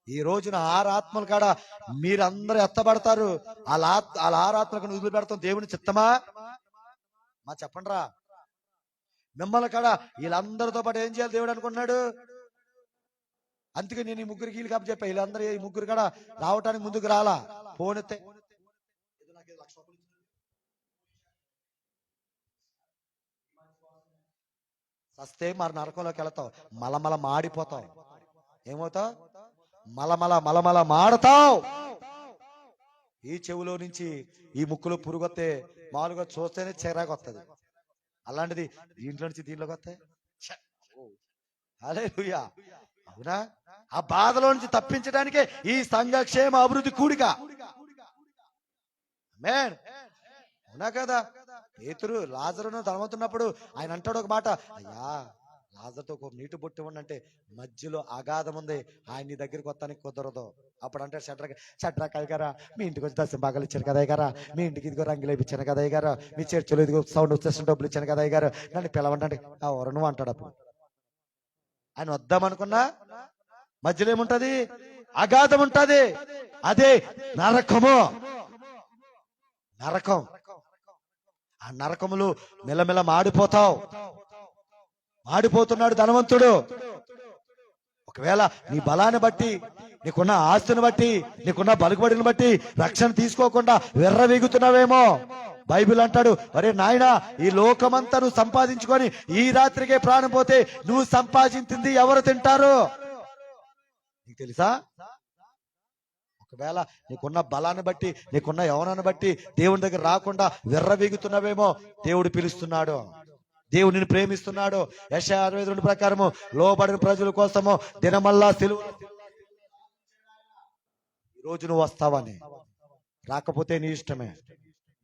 ఈ రోజున 6 ఆత్మలు కాడ మీరందరూ ఎత్తబడతారు. వాళ్ళ 6 ఆత్మలకు వదిలి పెడతాం దేవుని చిత్తమా? మా చెప్పండి రా. మిమ్మల్ని కాడ వీళ్ళందరితో పాటు ఏం చేయాలి దేవుడు అనుకున్నాడు? అందుకే నేను ఈ ముగ్గురికి వీళ్ళు కాబట్టి చెప్పా, వీళ్ళందరూ ఈ ముగ్గురు కాడ రావటానికి ముందుకు రాలా. పోనెత్తే సస్తే మరి నరకంలోకి వెళతావు, మలమల మాడిపోతావు. ఏమవుతావు? మలమల మాడతావు. ఈ చెవులో నుంచి ఈ ముక్కులో పురుగొత్తే మామూలుగా చూస్తేనే చిరాకు వస్తుంది. అలాంటిది దీంట్లో నుంచి దీంట్లోకి వస్తాయి. హల్లెలూయా. అవునా? ఆ బాధలో నుంచి తప్పించడానికే ఈ సంఘక్షేమ అభివృద్ధి కూడిక. ఆమేన్. అవునా కదా? పేతురు లాజరును తలమవుతున్నప్పుడు ఆయన అంటాడు ఒక మాట, అయ్యా లాజరుతో ఒక నీటి బొట్టి ఉండంటే మధ్యలో అగాధం ఉంది, ఆయన నీ దగ్గరికి వస్తానికి కుదరదు. అప్పుడు అంటే షడ్రక్ అయ్యగారా, మీ ఇంటికి వచ్చి దశం భాగాలు ఇచ్చాను కదా అయ్యగారా, మీ ఇంటికి ఇదిగో రంగులు ఇచ్చాను కదా అయ్యగారు, మీ చర్చలో ఇదిగో సౌండ్ వచ్చేసిన డబ్బులు ఇచ్చాను కదా అయ్యగారు, నన్ను పిలవండి. ఎవరు నువ్వు అంటాడు. అప్పుడు ఆయన వద్దామనుకున్నా మధ్యలో ఏముంటది? అగాధం ఉంటది. అదే నరకము. నరకం. ఆ నరకములు మెల్లమెల్ల మాడిపోతావు. మాడిపోతున్నాడు ధనవంతుడు. ఒకవేళ నీ బలాన్ని బట్టి, నీకున్న ఆస్తిని బట్టి, నీకున్న బలుకుబడిని బట్టి రక్షణ తీసుకోకుండా వెర్రవీగుతున్నావేమో. బైబిల్ అంటాడు, అరే నాయనా, ఈ లోకమంతా నువ్వు సంపాదించుకొని ఈ రాత్రికే ప్రాణం పోతే నువ్వు సంపాదించింది ఎవరు తింటారు? నీకు తెలుసా? ఒకవేళ నీకున్న బలాన్ని బట్టి, నీకున్న యవనాన్ని బట్టి దేవుని దగ్గర రాకుండా వెర్రవీగుతున్నావేమో. దేవుడు పిలుస్తున్నాడు, దేవుడు నిన్ను ప్రేమిస్తున్నాడు. యెషయా 62 ప్రకారము లోబడిన ప్రజల కోసము దినమల్లా సిలువ. ఈరోజు నువ్వు వస్తావని, రాకపోతే నీ ఇష్టమే.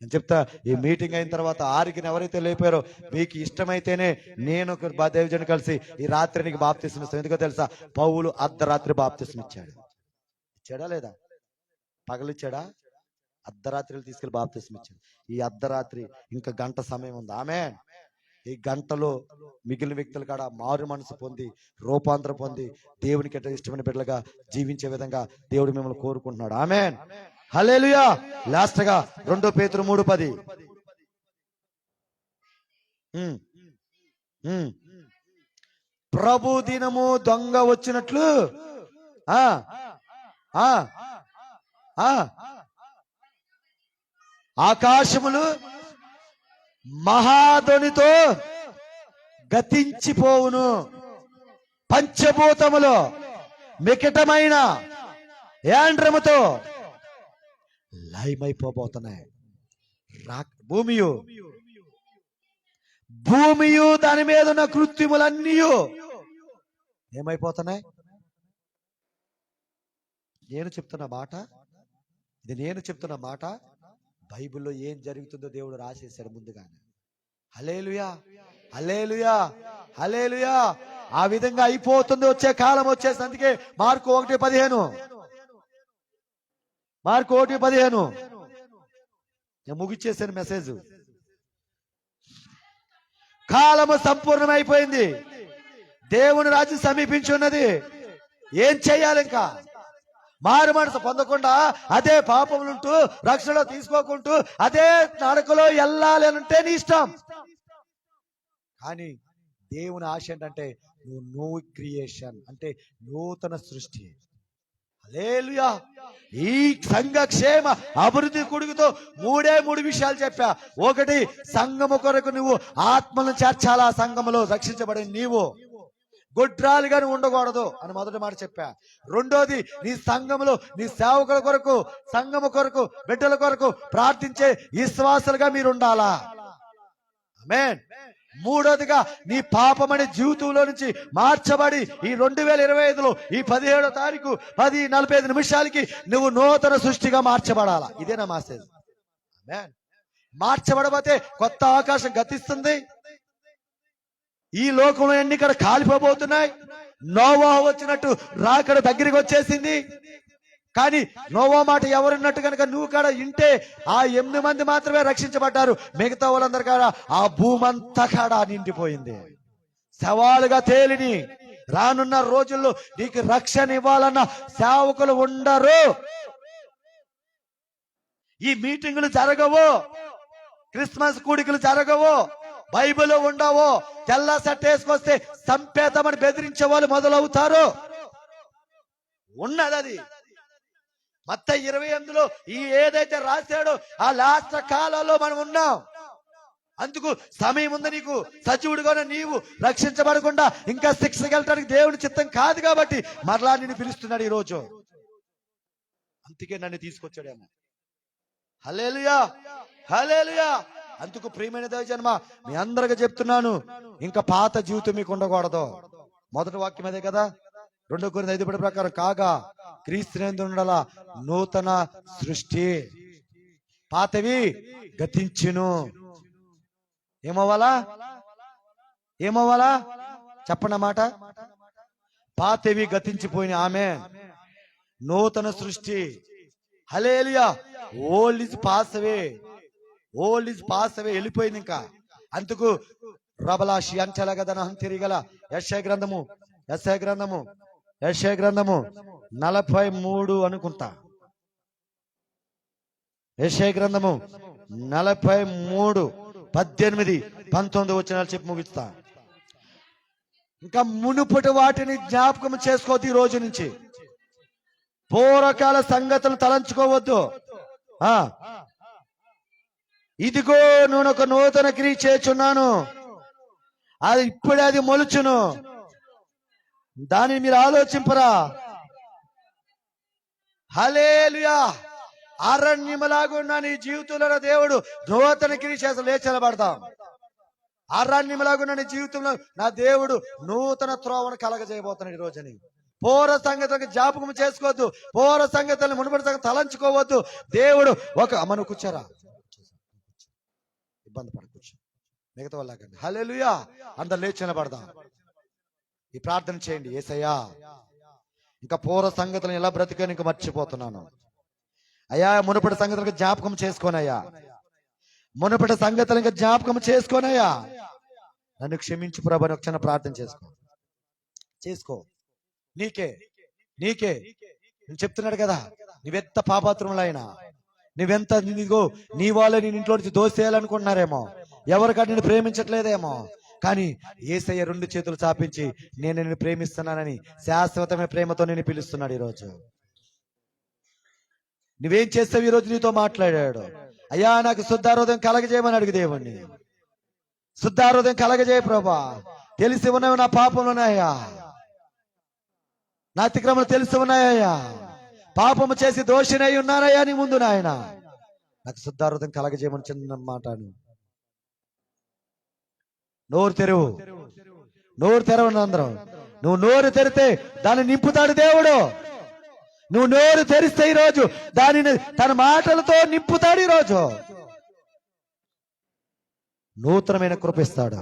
నేను చెప్తా, ఈ మీటింగ్ అయిన తర్వాత 6కి ఎవరైతే లేపారో మీకు ఇష్టమైతేనే నేను దేవజను కలిసి ఈ రాత్రి నీకు బాప్తిస్మం ఇస్తాను. ఎందుకో తెలుసా? పౌలు అర్ధరాత్రి బాప్తిస్మం ఇచ్చాడు. ఇచ్చాడా లేదా? పగలిచ్చాడా? అర్ధరాత్రిలో తీసుకెళ్లి బాప్తిస్మం ఇచ్చాడు. ఈ అర్ధరాత్రి ఇంకా గంట సమయం ఉంది. ఆమేన్. ఈ గంటలో మిగిలిన వ్యక్తులు కాడ మారు మనసు పొంది, రూపాంతరం పొంది, దేవునికి ఇష్టమైన బిడ్డలుగా జీవించే విధంగా దేవుడు మిమ్మల్ని కోరుకుంటున్నాడు. ఆమేన్. హల్లెలూయా. లాస్ట్ గా 2 పేతురు 3:10. ప్రభు దినము దొంగ వచ్చినట్లు ఆకాశములు మహాధ్వనితో గతించిపోవును. పంచభూతములో మికటమైన యాండ్రముతో లయమైపోబోతున్నాయి. భూమియు దాని మీద ఉన్న కృత్యములన్నీ ఏమైపోతున్నాయి? నేను చెప్తున్న మాట, ఇది నేను చెప్తున్న మాట. బైబిల్లో ఏం జరుగుతుందో దేవుడు రాసేశాడు ముందుగానే. హల్లెలూయా, హల్లెలూయా, హల్లెలూయా. ఆ విధంగా అయిపోతుంది. వచ్చే కాలం వచ్చేసి, అందుకే మార్కు 1:15, మార్కు 1:15 నేను ముగిచ్చేసాను మెసేజ్. కాలము సంపూర్ణమైపోయింది. దేవుని రాజ్యం సమీపించి ఉన్నది. ఏం చెయ్యాలి? ఇంకా మారు మనసు పొందకుండా అదే పాపములుంటూ రక్షణ తీసుకోకుంటూ అదే నడకలో వెళ్ళాలి అంటే నీ ఇష్టం. కానీ దేవుని ఆశ ఏంటంటే నువ్వు క్రియేషన్, అంటే నూతన సృష్టి. హల్లెలూయా. ఈ సంఘక్షేమ అభివృద్ధి కొడుకుతో 3 విషయాలు చెప్పా. ఒకటి, సంఘము కొరకు నువ్వు ఆత్మను చేర్చాలా. సంఘములో రక్షించబడి నీవు గొడ్రాలుగాని ఉండకూడదు అని మొదటి మాట చెప్పా. రెండోది, నీ సంఘములో నీ సేవకుల కొరకు, సంఘము కొరకు, బిడ్డల కొరకు ప్రార్థించే విశ్వాసులుగా మీరు ఉండాలా. ఆమేన్. మూడోదిగా, నీ పాపమనే జీవితంలో నుంచి మార్చబడి ఈ 2025లో ఈ 17వ తారీఖు 10:45 నువ్వు నూతన సృష్టిగా మార్చబడాలా. ఇదే నా మెసేజ్. ఆమేన్. మార్చబడబోతే కొత్త ఆకాశం గతిస్తుంది. ఈ లోకంలో ఎన్ని ఇక్కడ కాలిపోబోతున్నాయి. నోవాహు వచ్చినట్టు రాకడ దగ్గరికి వచ్చేసింది. కానీ నోవా మాట ఎవరున్నట్టు కనుక నువ్వు కాడ ఇంటే ఆ 8 మంది మాత్రమే రక్షించబడ్డారు. మిగతా వాళ్ళందరూ కాడ ఆ భూమంతా కాడ నిండిపోయింది. సవాలుగా తేలిని రానున్న రోజుల్లో నీకు రక్షణ ఇవ్వాలన్న సేవకులు ఉండరు. ఈ మీటింగులు జరగవు, క్రిస్మస్ కూడికలు జరగవు, బైబిల్ ఉండవు. తెల్ల సెట్ వేసుకొస్తే సంపేతమని బెదిరించే వాళ్ళు మొదలవుతారు. ఉన్నది అది. మత్తయి 28లో ఈ ఏదైతే రాశాడో ఆ లాస్ట్ కాలంలో మనం ఉన్నాం. అందుకు సమయం ఉంది నీకు. సజీవుడుగా నీవు రక్షించబడకుండా ఇంకా శిక్షకి వెళ్ళటానికి దేవుని చిత్తం కాదు. కాబట్టి మరలా నిన్ను పిలుస్తున్నాడు ఈ రోజు. అందుకే నన్ను తీసుకొచ్చాడేమో. హల్లెలూయా, హల్లెలూయా. అందుకు ప్రియమైన దైవజనమా, మీ అందరికీ చెప్తున్నాను, ఇంకా పాత జీవితం మీకు ఉండకూడదు. మొదటి వాక్యం అదే కదా. 2 కొరింథీ 5 ప్రకారం, కాగా క్రీస్తునందు ఉండాల నూతన సృష్టి, పాతవి గతించును. ఏమవ్వాలా? ఏమవ్వాలా? చెప్పన్నమాట. పాతవి గతించిపోయిన ఆమె నూతన సృష్టి. Hallelujah. Old is pass away, old is pass away, వెళ్ళిపోయింది ఇంకా. అందుకు రబలాషి అంచెలగదనం తిరిగల యెషయా గ్రంథము 43 అనుకుంటా. యెషయా గ్రంథము 43 18 19 వచనాలు చెప్పి ముగిస్తా. ఇంకా మునుపటి వాటిని జ్ఞాపకం చేసుకోవద్దు. ఈ రోజు నుంచి పూర్వకాల సంగతులు తలంచుకోవద్దు. ఇదిగో నేను ఒక నూతన క్రియ చేస్తున్నాను, అది ఇప్పుడే అది మొలుచును, దానిని మీరు ఆలోచింపరా. హల్లెలూయా. అరణ్యములాగున్న నీ జీవితంలో దేవుడు నూతన క్రియ చేసి లేచలబడతాం. అరణ్యములాగున్న నీ జీవితంలో నా దేవుడు నూతన త్రోవను కలగజేయబోతున్నాడు ఈ రోజుని. పూర్వ సంగతులకు జ్ఞాపకం చేసుకోవద్దు. పూర్వ సంగతులను మునుపటి సంగతి తలంచుకోవద్దు. దేవుడు ఒక మనం కూర్చోరా, ఇబ్బంది పడకూర్చో, మిగతా వాళ్ళకండి. హల్లెలూయా. అందరు లేచి నిలబడదాం. ఈ ప్రార్థన చేయండి. యేసయ్యా, ఇంకా పూర్వ సంగతులను ఎలా బ్రతికాను ఇంకా మర్చిపోతున్నాను అయ్యా. మునుపటి సంగతులకు జ్ఞాపకం చేసుకోనయ్యా, మునుపటి సంగతులు ఇంకా జ్ఞాపకం చేసుకోనయ్యా. నన్ను క్షమించు ప్రభు అని ఒక చిన్న ప్రార్థన చేసుకో. నీకే నేను చెప్తున్నాడు కదా, నువ్వెంత పాపాత్రములైనా, నువ్వెంత నీగో నీ వాళ్ళని నేను ఇంట్లో నుంచి దోసేయాలనుకుంటున్నారేమో, ఎవరికన్నా నేను ప్రేమించట్లేదేమో, కానీ యేసయ్య 2 చేతులు చాపించి నేను నిన్ను ప్రేమిస్తున్నానని శాశ్వతమైన ప్రేమతో నేను పిలుస్తున్నాడు ఈరోజు. నువ్వేం చేస్తావు? ఈరోజు నీతో మాట్లాడాడు. అయ్యా, నాకు శుద్ధ హృదయం కలగజేయమని అడుగు దేవుణ్ణి. శుద్ధాహృదయం కలగజేయ ప్రభా. తెలిసి ఉన్నవి నా పాపములు ఉన్నాయా, నా అతిక్రమలు తెలిసి ఉన్నాయ్యా, పాపము చేసి దోషినై ఉన్నానయ్యా నీ ముందు నాయన. నాకు శుద్ధాహృదయం కలగజేయమని చిన్న మాటను. నోరు తెరువు, నోరు తెరవను అందరం. నువ్వు నోరు తెరితే దాన్ని నింపుతాడు దేవుడు. నువ్వు నోరు తెరిస్తే ఈరోజు దానిని తన మాటలతో నింపుతాడు. ఈరోజు నూతనమైన కృపిస్తాడు,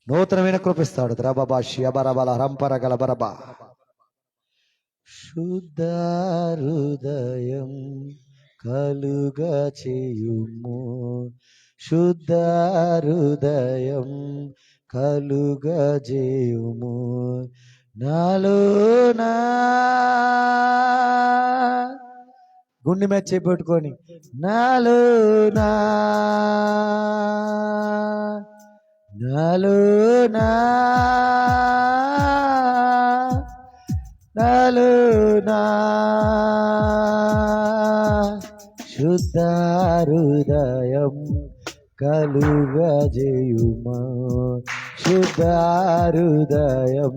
నూతనమైన కృపిస్తాడు. ద్రబబా శియబరబల రంపర గలబరబా. శుద్ధ హృదయం కలుగ చేయుము, శుద్ధ హృదయం కలుగ చేయుము నాలోనా. గుండె మీద చేపెట్టుకొని నాలోనా, నాలోనా, నాలోనా. శుద్ధ హృదయం కలుగజేయుమా, శుద్ధ హృదయం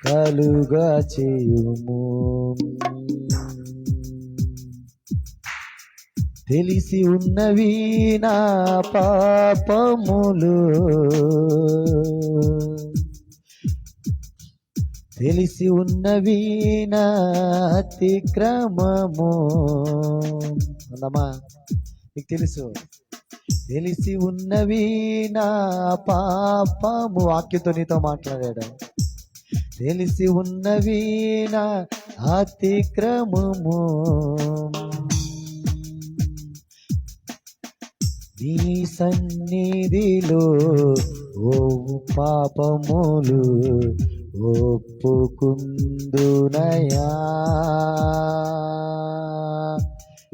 కలుగచేయుము. తెలిసి ఉన్నవి నా పాపములు, తెలిసి ఉన్నవి నా అతిక్రమము. అందమ్మా, నీకు తెలుసు. తెలిసి ఉన్నవి నా పాపము. వాక్యంతో నీతో మాట్లాడాడు. తెలిసి ఉన్నవి నా అతిక్రమము, నీ సన్నిధిలో ఓ పాపములు ఒప్పుకుందునయా,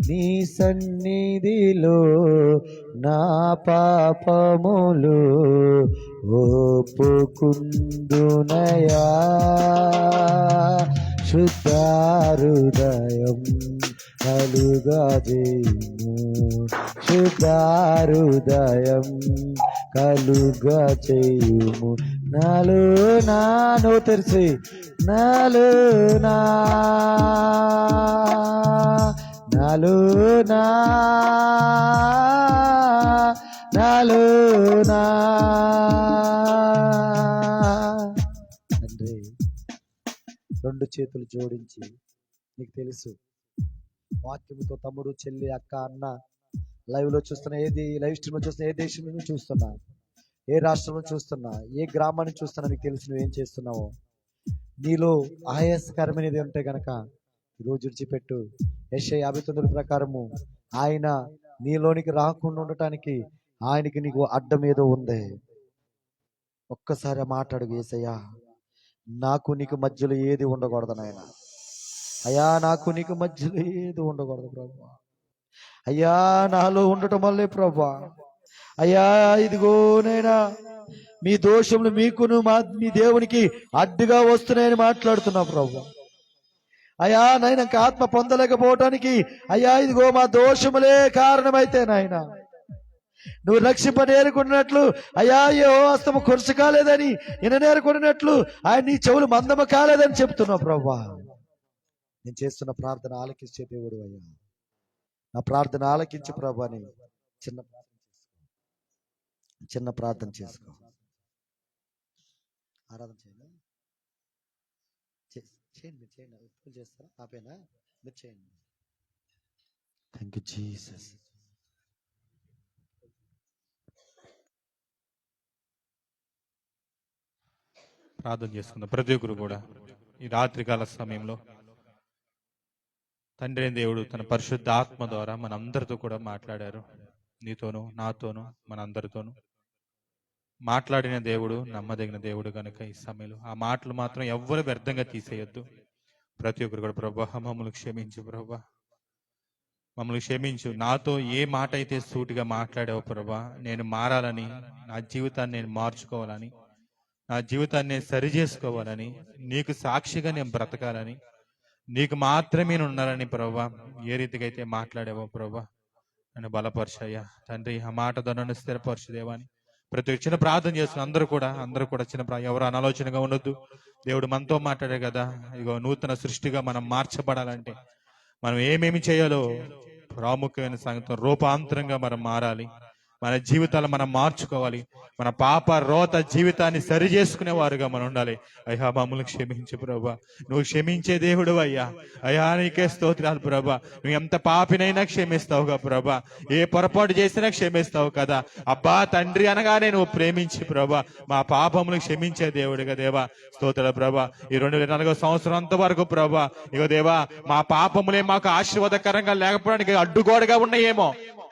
నీ సన్నిధిలో నా పాపములు ఒప్పుకుందునయా. శుద్ధ హృదయం కలుగజేయుము, శుద్ధ హృదయం కలుగజేయుము నాలో. నాను తెరిచి నాలోనా, నాలోనా, నాలోనా. తండ్రి, రెండు చేతులు జోడించి నీకు తెలుసు. వాక్యముతో తమ్ముడు, చెల్లి, అక్క, అన్న, లైవ్ లో చూస్తున్నా, లైవ్ స్ట్రీమ్ లో చూస్తున్నా, ఏ దేశంలో చూస్తున్నా, ఏ రాష్ట్రంలో చూస్తున్నా, ఏ గ్రామాన్ని చూస్తున్నా, నీకు తెలుసు నువ్వేం చేస్తున్నావో. నీలో ఆయాసకరమైనది ఉంటే గనక ఈరోజు విడిచిపెట్టు. యెషయా 59 ప్రకారము ఆయన నీలోనికి రాకుండా ఉండటానికి ఆయనకి నీకు అడ్డం ఏదో ఉంది. ఒక్కసారి మాట్లాడు. యేసయ్యా, నాకు నీకు మధ్యలో ఏది ఉండకూడదు నాయన. అయ్యా, నాకు నీకు మధ్యలో ఏది ఉండకూడదు ప్రభా. అయ్యా, నాలో ఉండటం వల్లే ప్రభా. అయ్యా, ఇదిగోనైనా మీ దోషములు మీకును మీ దేవునికి అడ్డుగా వస్తున్నాయని మాట్లాడుతున్నా ప్రభా. అయ్యా నాయన, ఆత్మ పొందలేకపోవటానికి అయ్యా ఇదిగో మా దోషములే కారణమైతే నాయన నువ్వు రక్షింపనేరుకున్నట్లు అయ్యా ఏ హస్తము కొరుసు కాలేదని ఇననేరుకున్నట్లు ఆయన నీ చెవులు మందము కాలేదని చెప్తున్నావు ప్రభా. నేను చేస్తున్న ప్రార్థన ఆలకించే దేవుడు అయ్యా, నా ప్రార్థన ఆలకించు ప్రభా. అని చిన్న ప్రార్థన చేసుకో. ఆరాధన చేయండి, చేయండి, మీరు చేయండి. పూజ చేస్తారా? ఆపేనా? మీరు చేయండి. Thank you Jesus. ప్రార్థన చేసుకుందాం ప్రతి ఒక్కరు కూడా. ఈ రాత్రికాల సమయంలో తండ్రి అయిన దేవుడు తన పరిశుద్ధ ఆత్మ ద్వారా మనందరితో కూడా మాట్లాడారు. నీతోనూ, నాతోనూ, మనందరితోనూ మాట్లాడిన దేవుడు నమ్మదగిన దేవుడు కనుక ఈ సమయంలో ఆ మాటలు మాత్రం ఎవ్వరు వ్యర్థంగా తీసేయొద్దు. ప్రతి ఒక్కరు కూడా ప్రభా మమ్మల్ని క్షమించు ప్రభా, మమ్మల్ని క్షమించు. నాతో ఏ మాట అయితే సూటిగా మాట్లాడావు ప్రభా, నేను మారాలని, నా జీవితాన్ని నేను మార్చుకోవాలని, నా జీవితాన్ని నేను సరి చేసుకోవాలని, నీకు సాక్షిగా నేను బ్రతకాలని, నీకు మాత్రమే నేను ఉండాలని ప్రభా ఏ రీతిగా అయితే మాట్లాడావో ప్రభా నన్ను బలపరచయ్యా తండ్రి. ఆ మాట నన్ను స్థిరపరచు దేవాని. ప్రతి ఒక్క చిన్న ప్రార్థన చేస్తున్న అందరూ కూడా ఎవరు అనాలోచనగా ఉండొద్దు. దేవుడు మనతో మాట్లాడే కదా, ఇగో నూతన సృష్టిగా మనం మార్చబడాలంటే మనం ఏమేమి చేయాలో ప్రాముఖ్యమైన సంగతి, రూపాంతరంగా మనం మారాలి. మన జీవితాలు మనం మార్చుకోవాలి. మన పాప రోత జీవితాన్ని సరి చేసుకునే వారుగా మనం ఉండాలి. అయ్యా మమ్మల్ని క్షమించు ప్రభా, నువ్వు క్షమించే దేవుడు అయ్యా. అయ్యా నీకే స్తోత్రాలు ప్రభా. నువ్వు ఎంత పాపినైనా క్షమిస్తావుగా ప్రభా, ఏ పొరపాటు చేసినా క్షమిస్తావు కదా. అబ్బా తండ్రి అనగానే నువ్వు ప్రేమించి ప్రభా మా పాపములు క్షమించే దేవుడిగా దేవా. స్తోత్రాలు ప్రభా. ఈ 2004 సంవత్సరం అంతవరకు ప్రభా ఇగో దేవా మా పాపములే మాకు ఆశీర్వాదకరంగా లేకపోవడానికి అడ్డుగోడగా ఉన్నాయేమో,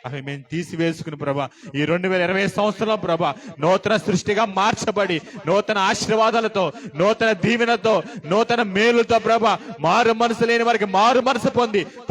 అవి మేము తీసివేసుకుని ప్రభా ఈ 2020 సంవత్సరం ప్రభా నూతన సృష్టిగా మార్చబడి నూతన ఆశీర్వాదాలతో, నూతన దీవెనతో, నూతన మేలుతో ప్రభా మారు మనసు లేని వారికి మారు మనసు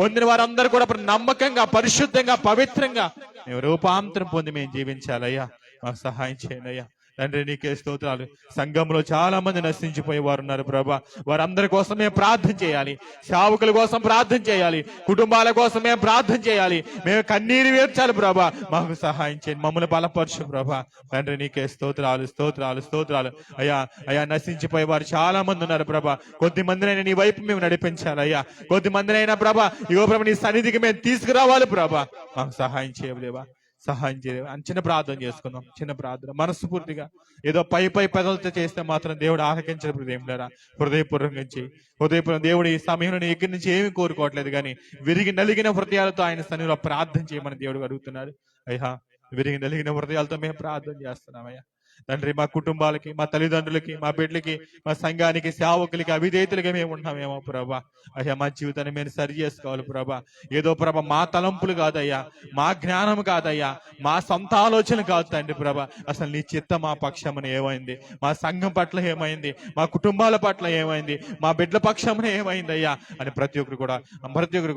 పొందిన వారందరూ కూడా నమ్మకంగా, పరిశుద్ధంగా, పవిత్రంగా మేము రూపాంతరం పొంది మేము జీవించాలయ్యా. మాకు సహాయం చేయండి అయ్యా. తండ్రి నీకే స్తోత్రాలు. సంఘంలో చాలా మంది నశించిపోయే వారు ఉన్నారు ప్రభా, వారందరి కోసం మేము ప్రార్థన చేయాలి. సేవకుల కోసం ప్రార్థన చేయాలి. కుటుంబాల కోసం మేము ప్రార్థన చేయాలి. మేము కన్నీరు వేర్చాలి ప్రభా, మాకు సహాయం చేయండి. మమ్మల్ని బలపరచు ప్రభా. తండ్రి నీకే స్తోత్రాలు, స్తోత్రాలు, స్తోత్రాలు. అయ్యా నశించిపోయే వారు చాలా మంది ఉన్నారు ప్రభా. కొద్ది మందినైనా నీ వైపు మేము నడిపించాలి అయ్యా. కొద్ది మందినైనా ప్రభా ఇగో ప్రభా నీ సన్నిధికి మేము తీసుకురావాలి ప్రభా, మాకు సహాయం చేయలేవా, సహాయం చేయలేవా. చిన్న ప్రార్థన చేసుకుందాం. చిన్న ప్రార్థన మనస్ఫూర్తిగా, ఏదో పై పెదలతో చేస్తే మాత్రం దేవుడు ఆలకించిన హృదయం లేరా, హృదయపూర్వకంగా చేయి. హృదయపూర్వం దేవుడు ఈ సమయంలో నీ దగ్గర నుంచి ఏమి కోరుకోవట్లేదు, కానీ విరిగి నలిగిన హృదయాలతో ఆయన సన్నిధిలో ప్రార్థన చేయమని దేవుడు అడుగుతున్నాడు. అయ్యా విరిగి నలిగిన హృదయాలతో మేము ప్రార్థన చేస్తున్నామయ్యా. తండ్రి మా కుటుంబాలకి, మా తల్లిదండ్రులకి, మా బిడ్డలకి, మా సంఘానికి, సేవకులకి అవిధేయతలుగా మేము ఉన్నామేమో ప్రభా. అయ్యా మా జీవితాన్ని మేము సరి చేసుకోవాలి ప్రభా. ఏదో ప్రభా మా తలంపులు కాదయ్యా, మా జ్ఞానం కాదయ్యా, మా సొంత ఆలోచన కాదు తండ్రి ప్రభా. అసలు నీ చిత్తం మా పక్షమున ఏమైంది, మా సంఘం పట్ల ఏమైంది, మా కుటుంబాల పట్ల ఏమైంది, మా బిడ్డల పక్షమున ఏమైంది అయ్యా అని ప్రతి ఒక్కరు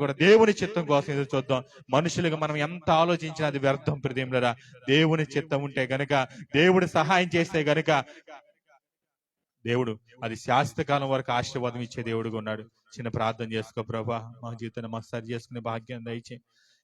కూడా దేవుని చిత్తం కోసం ఎదురు చూద్దాం. మనుషులుగా మనం ఎంత ఆలోచించినా అది వ్యర్థం ప్రియములారా. దేవుని చిత్తం ఉంటే గనుక, దేవుడు సహాయం చేస్తే గనుక దేవుడు అది శాశ్వత కాలం వరకు ఆశీర్వాదం ఇచ్చే దేవుడుగా ఉన్నాడు. చిన్న ప్రార్థన చేసుకో ప్రభా, మా జీవితాన్ని మాకు సరి చేసుకునే భాగ్యం దయచే.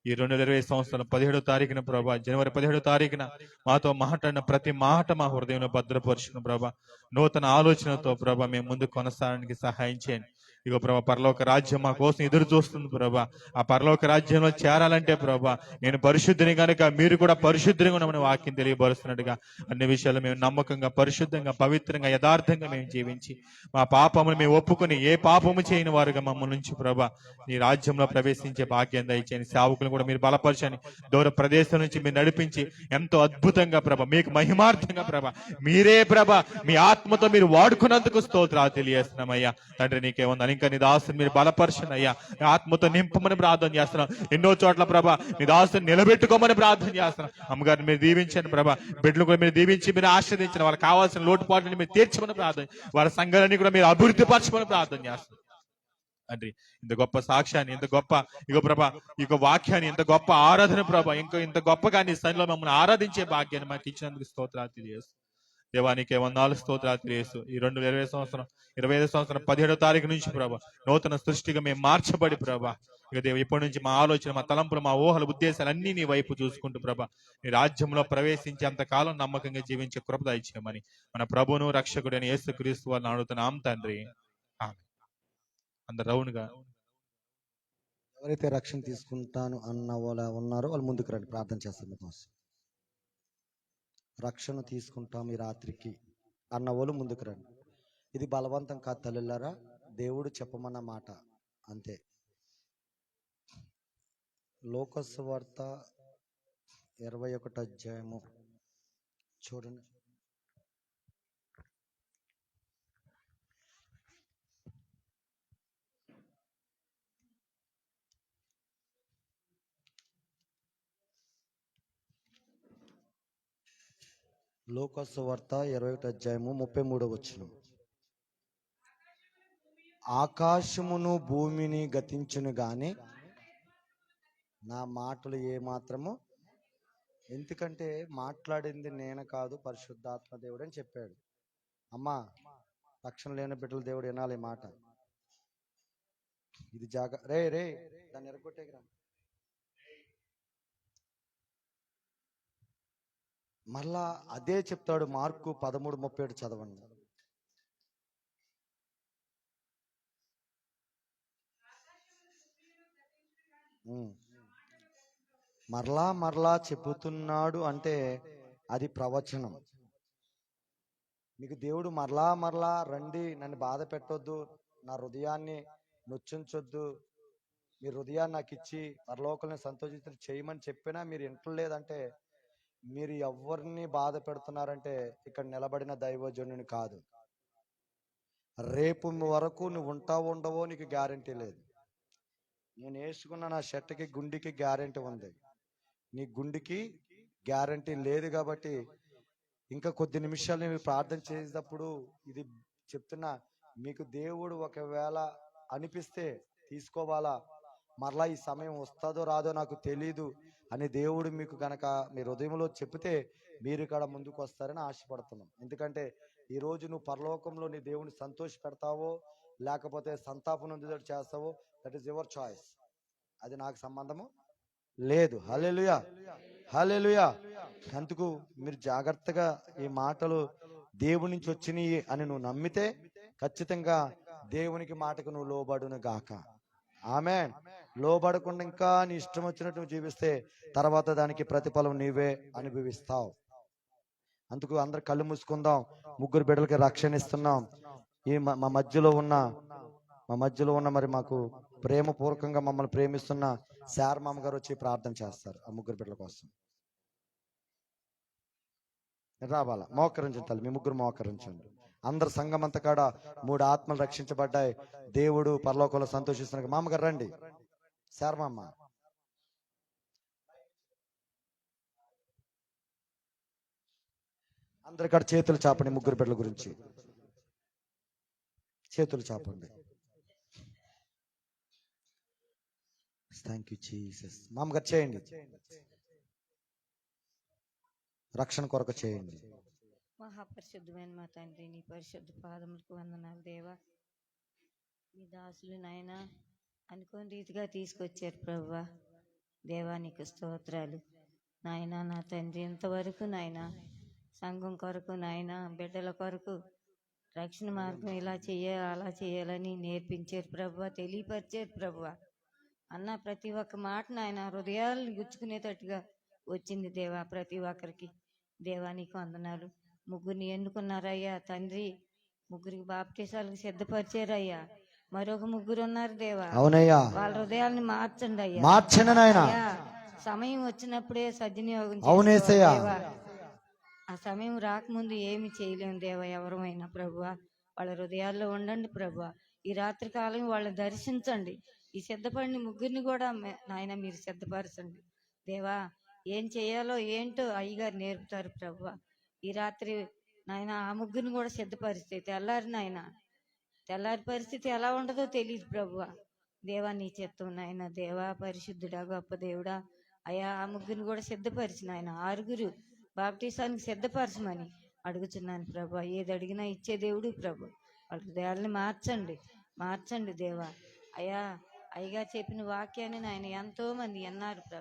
ఈ 2020 సంవత్సరం 17వ తారీఖున ప్రభా, జనవరి 17వ తారీఖున మాతో మాట్లాడిన ప్రతి మాట మా హృదయంలో భద్రపరుచుకున్న ప్రభా, నూతన ఆలోచనతో ప్రభా మేము ముందు కొనసాగడానికి సహాయం చేయండి. ఇగో ప్రభా పరలోక రాజ్యం మా కోసం ఎదురు చూస్తుంది ప్రభా. ఆ పరలోక రాజ్యంలో చేరాలంటే ప్రభా నేను పరిశుద్ధిని కనుక మీరు కూడా పరిశుద్ధిగా ఉన్నామని వాక్యం తెలియబరుస్తున్నట్టుగా అన్ని విషయాలు మేము నమ్మకంగా, పరిశుద్ధంగా, పవిత్రంగా, యథార్థంగా మేము జీవించి మా పాపములు మేము ఒప్పుకొని ఏ పాపము చేయని వారుగా మమ్మల్ని నుంచి ప్రభా నీ రాజ్యంలో ప్రవేశించే భాగ్యం దయచేయండి. సేవకులను కూడా మీరు బలపరచని, దూర ప్రదేశం నుంచి మీరు నడిపించి ఎంతో అద్భుతంగా ప్రభా మీకు మహిమార్థంగా ప్రభా మీరే ప్రభా మీ ఆత్మతో మీరు వాడుకున్నందుకు స్తోత్రాలు తెలియజేస్తున్నామయ్యా. తండ్రి నీకే ఉందని ఇంకా నీ దాసుని మీరు బలపరచండి అయ్యా. ఆత్మతో నింపమని ప్రార్థన చేస్తున్నాం. ఎన్నో చోట్ల ప్రభా నీ దాసుని నిలబెట్టుకోమని ప్రార్థన చేస్తున్నాం. అమ్మగారిని మీరు దీవించండి ప్రభా, బిడ్డలు కూడా మీరు దీవించి మీరు ఆశ్రదించండి. వాళ్ళకి కావాల్సిన లోటుపాట్లని మీరు తీర్చమని ప్రార్థన, వాళ్ళ సంఘాలని కూడా మీరు అభివృద్ధి పరచమని ప్రార్థన చేస్తున్నాం. తండ్రి ఇంత గొప్ప సాక్ష్యాన్ని, ఇంత గొప్ప ఇగో ప్రభా ఇక వాక్యాన్ని, ఇంత గొప్ప ఆరాధన ప్రభా ఇంత గొప్పగా నీ సన్నిధిలో మమ్మల్ని ఆరాధించే భాగ్యాన్ని మాకు ఇచ్చినందుకు స్తోత్రాలు తెలియజేస్తాం. దేవానికి వందనాలు, స్తోత్రాలు తెలియజేస్తూ ఈ 2020 సంవత్సరం 25 సంవత్సరం 17వ తారీఖు నుంచి ప్రభా నూతన సృష్టిగా మేము మార్చబడి ప్రభా ఇక దేవ ఇప్పటి నుంచి మా ఆలోచన, మా తలంపులు, మా ఊహలు, ఉద్దేశాలు అన్ని నీ వైపు చూసుకుంటూ ప్రభా నీ రాజ్యంలో ప్రవేశించేంత కాలం నమ్మకంగా జీవించే కృప దయచేయమని మన ప్రభువును రక్షకుడైన యేసుక్రీస్తు వారిని అడుగుతున్నాం తండ్రి. ఆమేన్. అందరు రౌండ్గా ఎవరైతే రక్షణ తీసుకుంటాను అన్న వాళ్ళు ఉన్నారో వాళ్ళు ముందుకు రండి, ప్రార్థన చేస్తాం మీకోసం. రక్షణ తీసుకుంటాం ఈ రాత్రికి అన్న వాళ్ళు ముందుకు రండి. ఇది బలవంతం కాదు తల్లులారా, దేవుడు చెప్పమన్న మాట అంతే. లోకసువార్త 21వ అధ్యాయము చూడండి. లోకసువార్త 21వ అధ్యాయము 33వ వచనం. ఆకాశమును భూమిని గతించును గాని నా మాటలు ఏ మాత్రము, ఎందుకంటే మాట్లాడింది నేను కాదు పరిశుద్ధాత్మ దేవుడు అని చెప్పాడు. అమ్మా రక్షణ లేని బిడ్డల దేవుడు వినాలి మాట. ఇది రే దాన్ని ఎరగొట్టేకి రా. మరలా అదే చెప్తాడు. మార్కు 13:37 చదవండి. ఉమ్. మరలా మరలా చెబుతున్నాడు అంటే అది ప్రవచనం. మీకు దేవుడు మరలా మరలా రండి, నన్ను బాధ పెట్టొద్దు, నా హృదయాన్ని నొచ్చించొద్దు, మీ హృదయాన్ని నాకు ఇచ్చి పరలోకాలను సంతోషించి చేయమని చెప్పినా మీరు వింటలేదంటే మీరు ఎవరిని బాధ పెడుతున్నారంటే ఇక్కడ నిలబడిన దైవజనుని కాదు. రేపు వరకు నువ్వు ఉంటావో ఉండవో నీకు గ్యారంటీ లేదు. నేను వేసుకున్న నా షర్ట్కి గుండికి గ్యారంటీ ఉంది, నీ గుండికి గ్యారంటీ లేదు. కాబట్టి ఇంకా కొద్ది నిమిషాలు నేను ప్రార్థన చేసేటప్పుడు ఇది చెప్తున్నా, మీకు దేవుడు ఒకవేళ అనిపిస్తే తీసుకోవాలా, మరలా ఈ సమయం వస్తుందో రాదో నాకు తెలీదు అని దేవుడు మీకు కనుక మీ హృదయంలో చెప్తే మీరు ఇక్కడ ముందుకు వస్తారని ఆశపడుతున్నాం. ఎందుకంటే ఈరోజు నువ్వు పరలోకంలో నీ దేవుని సంతోష పెడతావో లేకపోతే సంతాపం నొందేటట్టు చేస్తావో, దట్ ఈస్ యువర్ చాయిస్. అది నాకు సంబంధము లేదు. హల్లెలూయా, హల్లెలూయా. అందుకు మీరు జాగ్రత్తగా ఈ మాటలు దేవుని నుంచి వచ్చినాయి అని నువ్వు నమ్మితే ఖచ్చితంగా దేవునికి మాటకు నువ్వు లోబడును గాక. ఆమేన్. లోబడకుండా ఇంకా నీ ఇష్టం వచ్చినట్టు నువ్వు జీవిస్తే తర్వాత దానికి ప్రతిఫలం నీవే అనుభవిస్తావు. అందుకు అందరు కళ్ళు మూసుకుందాం. ముగ్గురు బిడ్డలకి రక్షణ ఇస్తున్నాం. ఈ మా మధ్యలో ఉన్న మరి మాకు ప్రేమపూర్వకంగా మమ్మల్ని ప్రేమిస్తున్న శారమామ గారు వచ్చి ప్రార్థన చేస్తారు ఆ ముగ్గురు బిడ్డల కోసం. రావాలా? మోకరించండి తల్లి, మీ ముగ్గురు మోకరించండి. అందరు సంఘం అంతా కాడ 3 ఆత్మలు రక్షించబడ్డాయి. దేవుడు పరలోకంలో సంతోషిస్తున్నారు. మామగారు రండి, శారమామ. అందరి కాడ చేతులు చాపండి. ముగ్గురు బిడ్డల గురించి చేతులు చాపండి. Thank you Jesus. మామగారు చేయండి, రక్షణ కొరకు చేయండి. మహాపరిశుద్ధమైన మా తండ్రి, నీ పరిశుద్ధ పాదములకు వందనాలు దేవా. మీ దాసులు నాయన అనుకోని రీతిగా తీసుకొచ్చారు ప్రభువా. దేవా నీకు స్తోత్రాలు నాయన. నా తండ్రి ఇంతవరకు నాయన సంఘం కొరకు నాయన బిడ్డల కొరకు రక్షణ మార్గం ఇలా చేయాలి అలా చేయాలని నేర్పించారు ప్రభువా, తెలియపరిచారు ప్రభువా. అన్న ప్రతి ఒక్క మాట నాయన హృదయాలను గుచ్చుకునేటట్టుగా వచ్చింది దేవా ప్రతి ఒక్కరికి. దేవా నీకు వందనాలు. ముగ్గురిని ఎన్నుకున్నారయ్యా తండ్రి, ముగ్గురికి బాప్టిసాలకు సిద్ధపరిచారయ్యా. మరొక ముగ్గురు ఉన్నారు దేవా, అవునయ్యా, వాళ్ళ హృదయాలను మార్చండి అయ్యా. మార్చండి నాయనా. సమయం వచ్చినప్పుడే సద్వినియోగం అవునేసయ్యా. దేవా. ఆ సమయం రాకముందు ఏమి చేయలేము దేవా ఎవరమైనా ప్రభువా. వాళ్ళ హృదయాల్లో ఉండండి ప్రభువా. ఈ రాత్రి కాలం వాళ్ళని దర్శించండి. ఈ సిద్ధపడిన ముగ్గురిని కూడా నాయన మీరు సిద్ధపరచండి దేవా. ఏం చేయాలో ఏంటో అయ్యగారు నేర్పుతారు ప్రభువా. ఈ రాత్రి నాయన ఆ ముగ్గురిని కూడా సిద్ధపరిస్తే తెల్లారి నాయన తెల్లారి పరిస్థితి ఎలా ఉండదో తెలియదు ప్రభువా. దేవా నీ చిత్తం నాయన. దేవా పరిశుద్ధుడా గొప్ప దేవుడా అయ్యా, ఆ ముగ్గురిని కూడా సిద్ధపరిచిన ఆయన 6 బాప్టిసానికి సిద్ధపరచమని అడుగుతున్నాను ప్రభా. ఏది అడిగినా ఇచ్చే దేవుడు ప్రభు. వాళ్ళ హృదయాల్ని మార్చండి దేవా. అయ్యా అయ్యగా చెప్పిన వాక్యాన్ని నాయన ఎంతో మంది అన్నారు ప్రభు.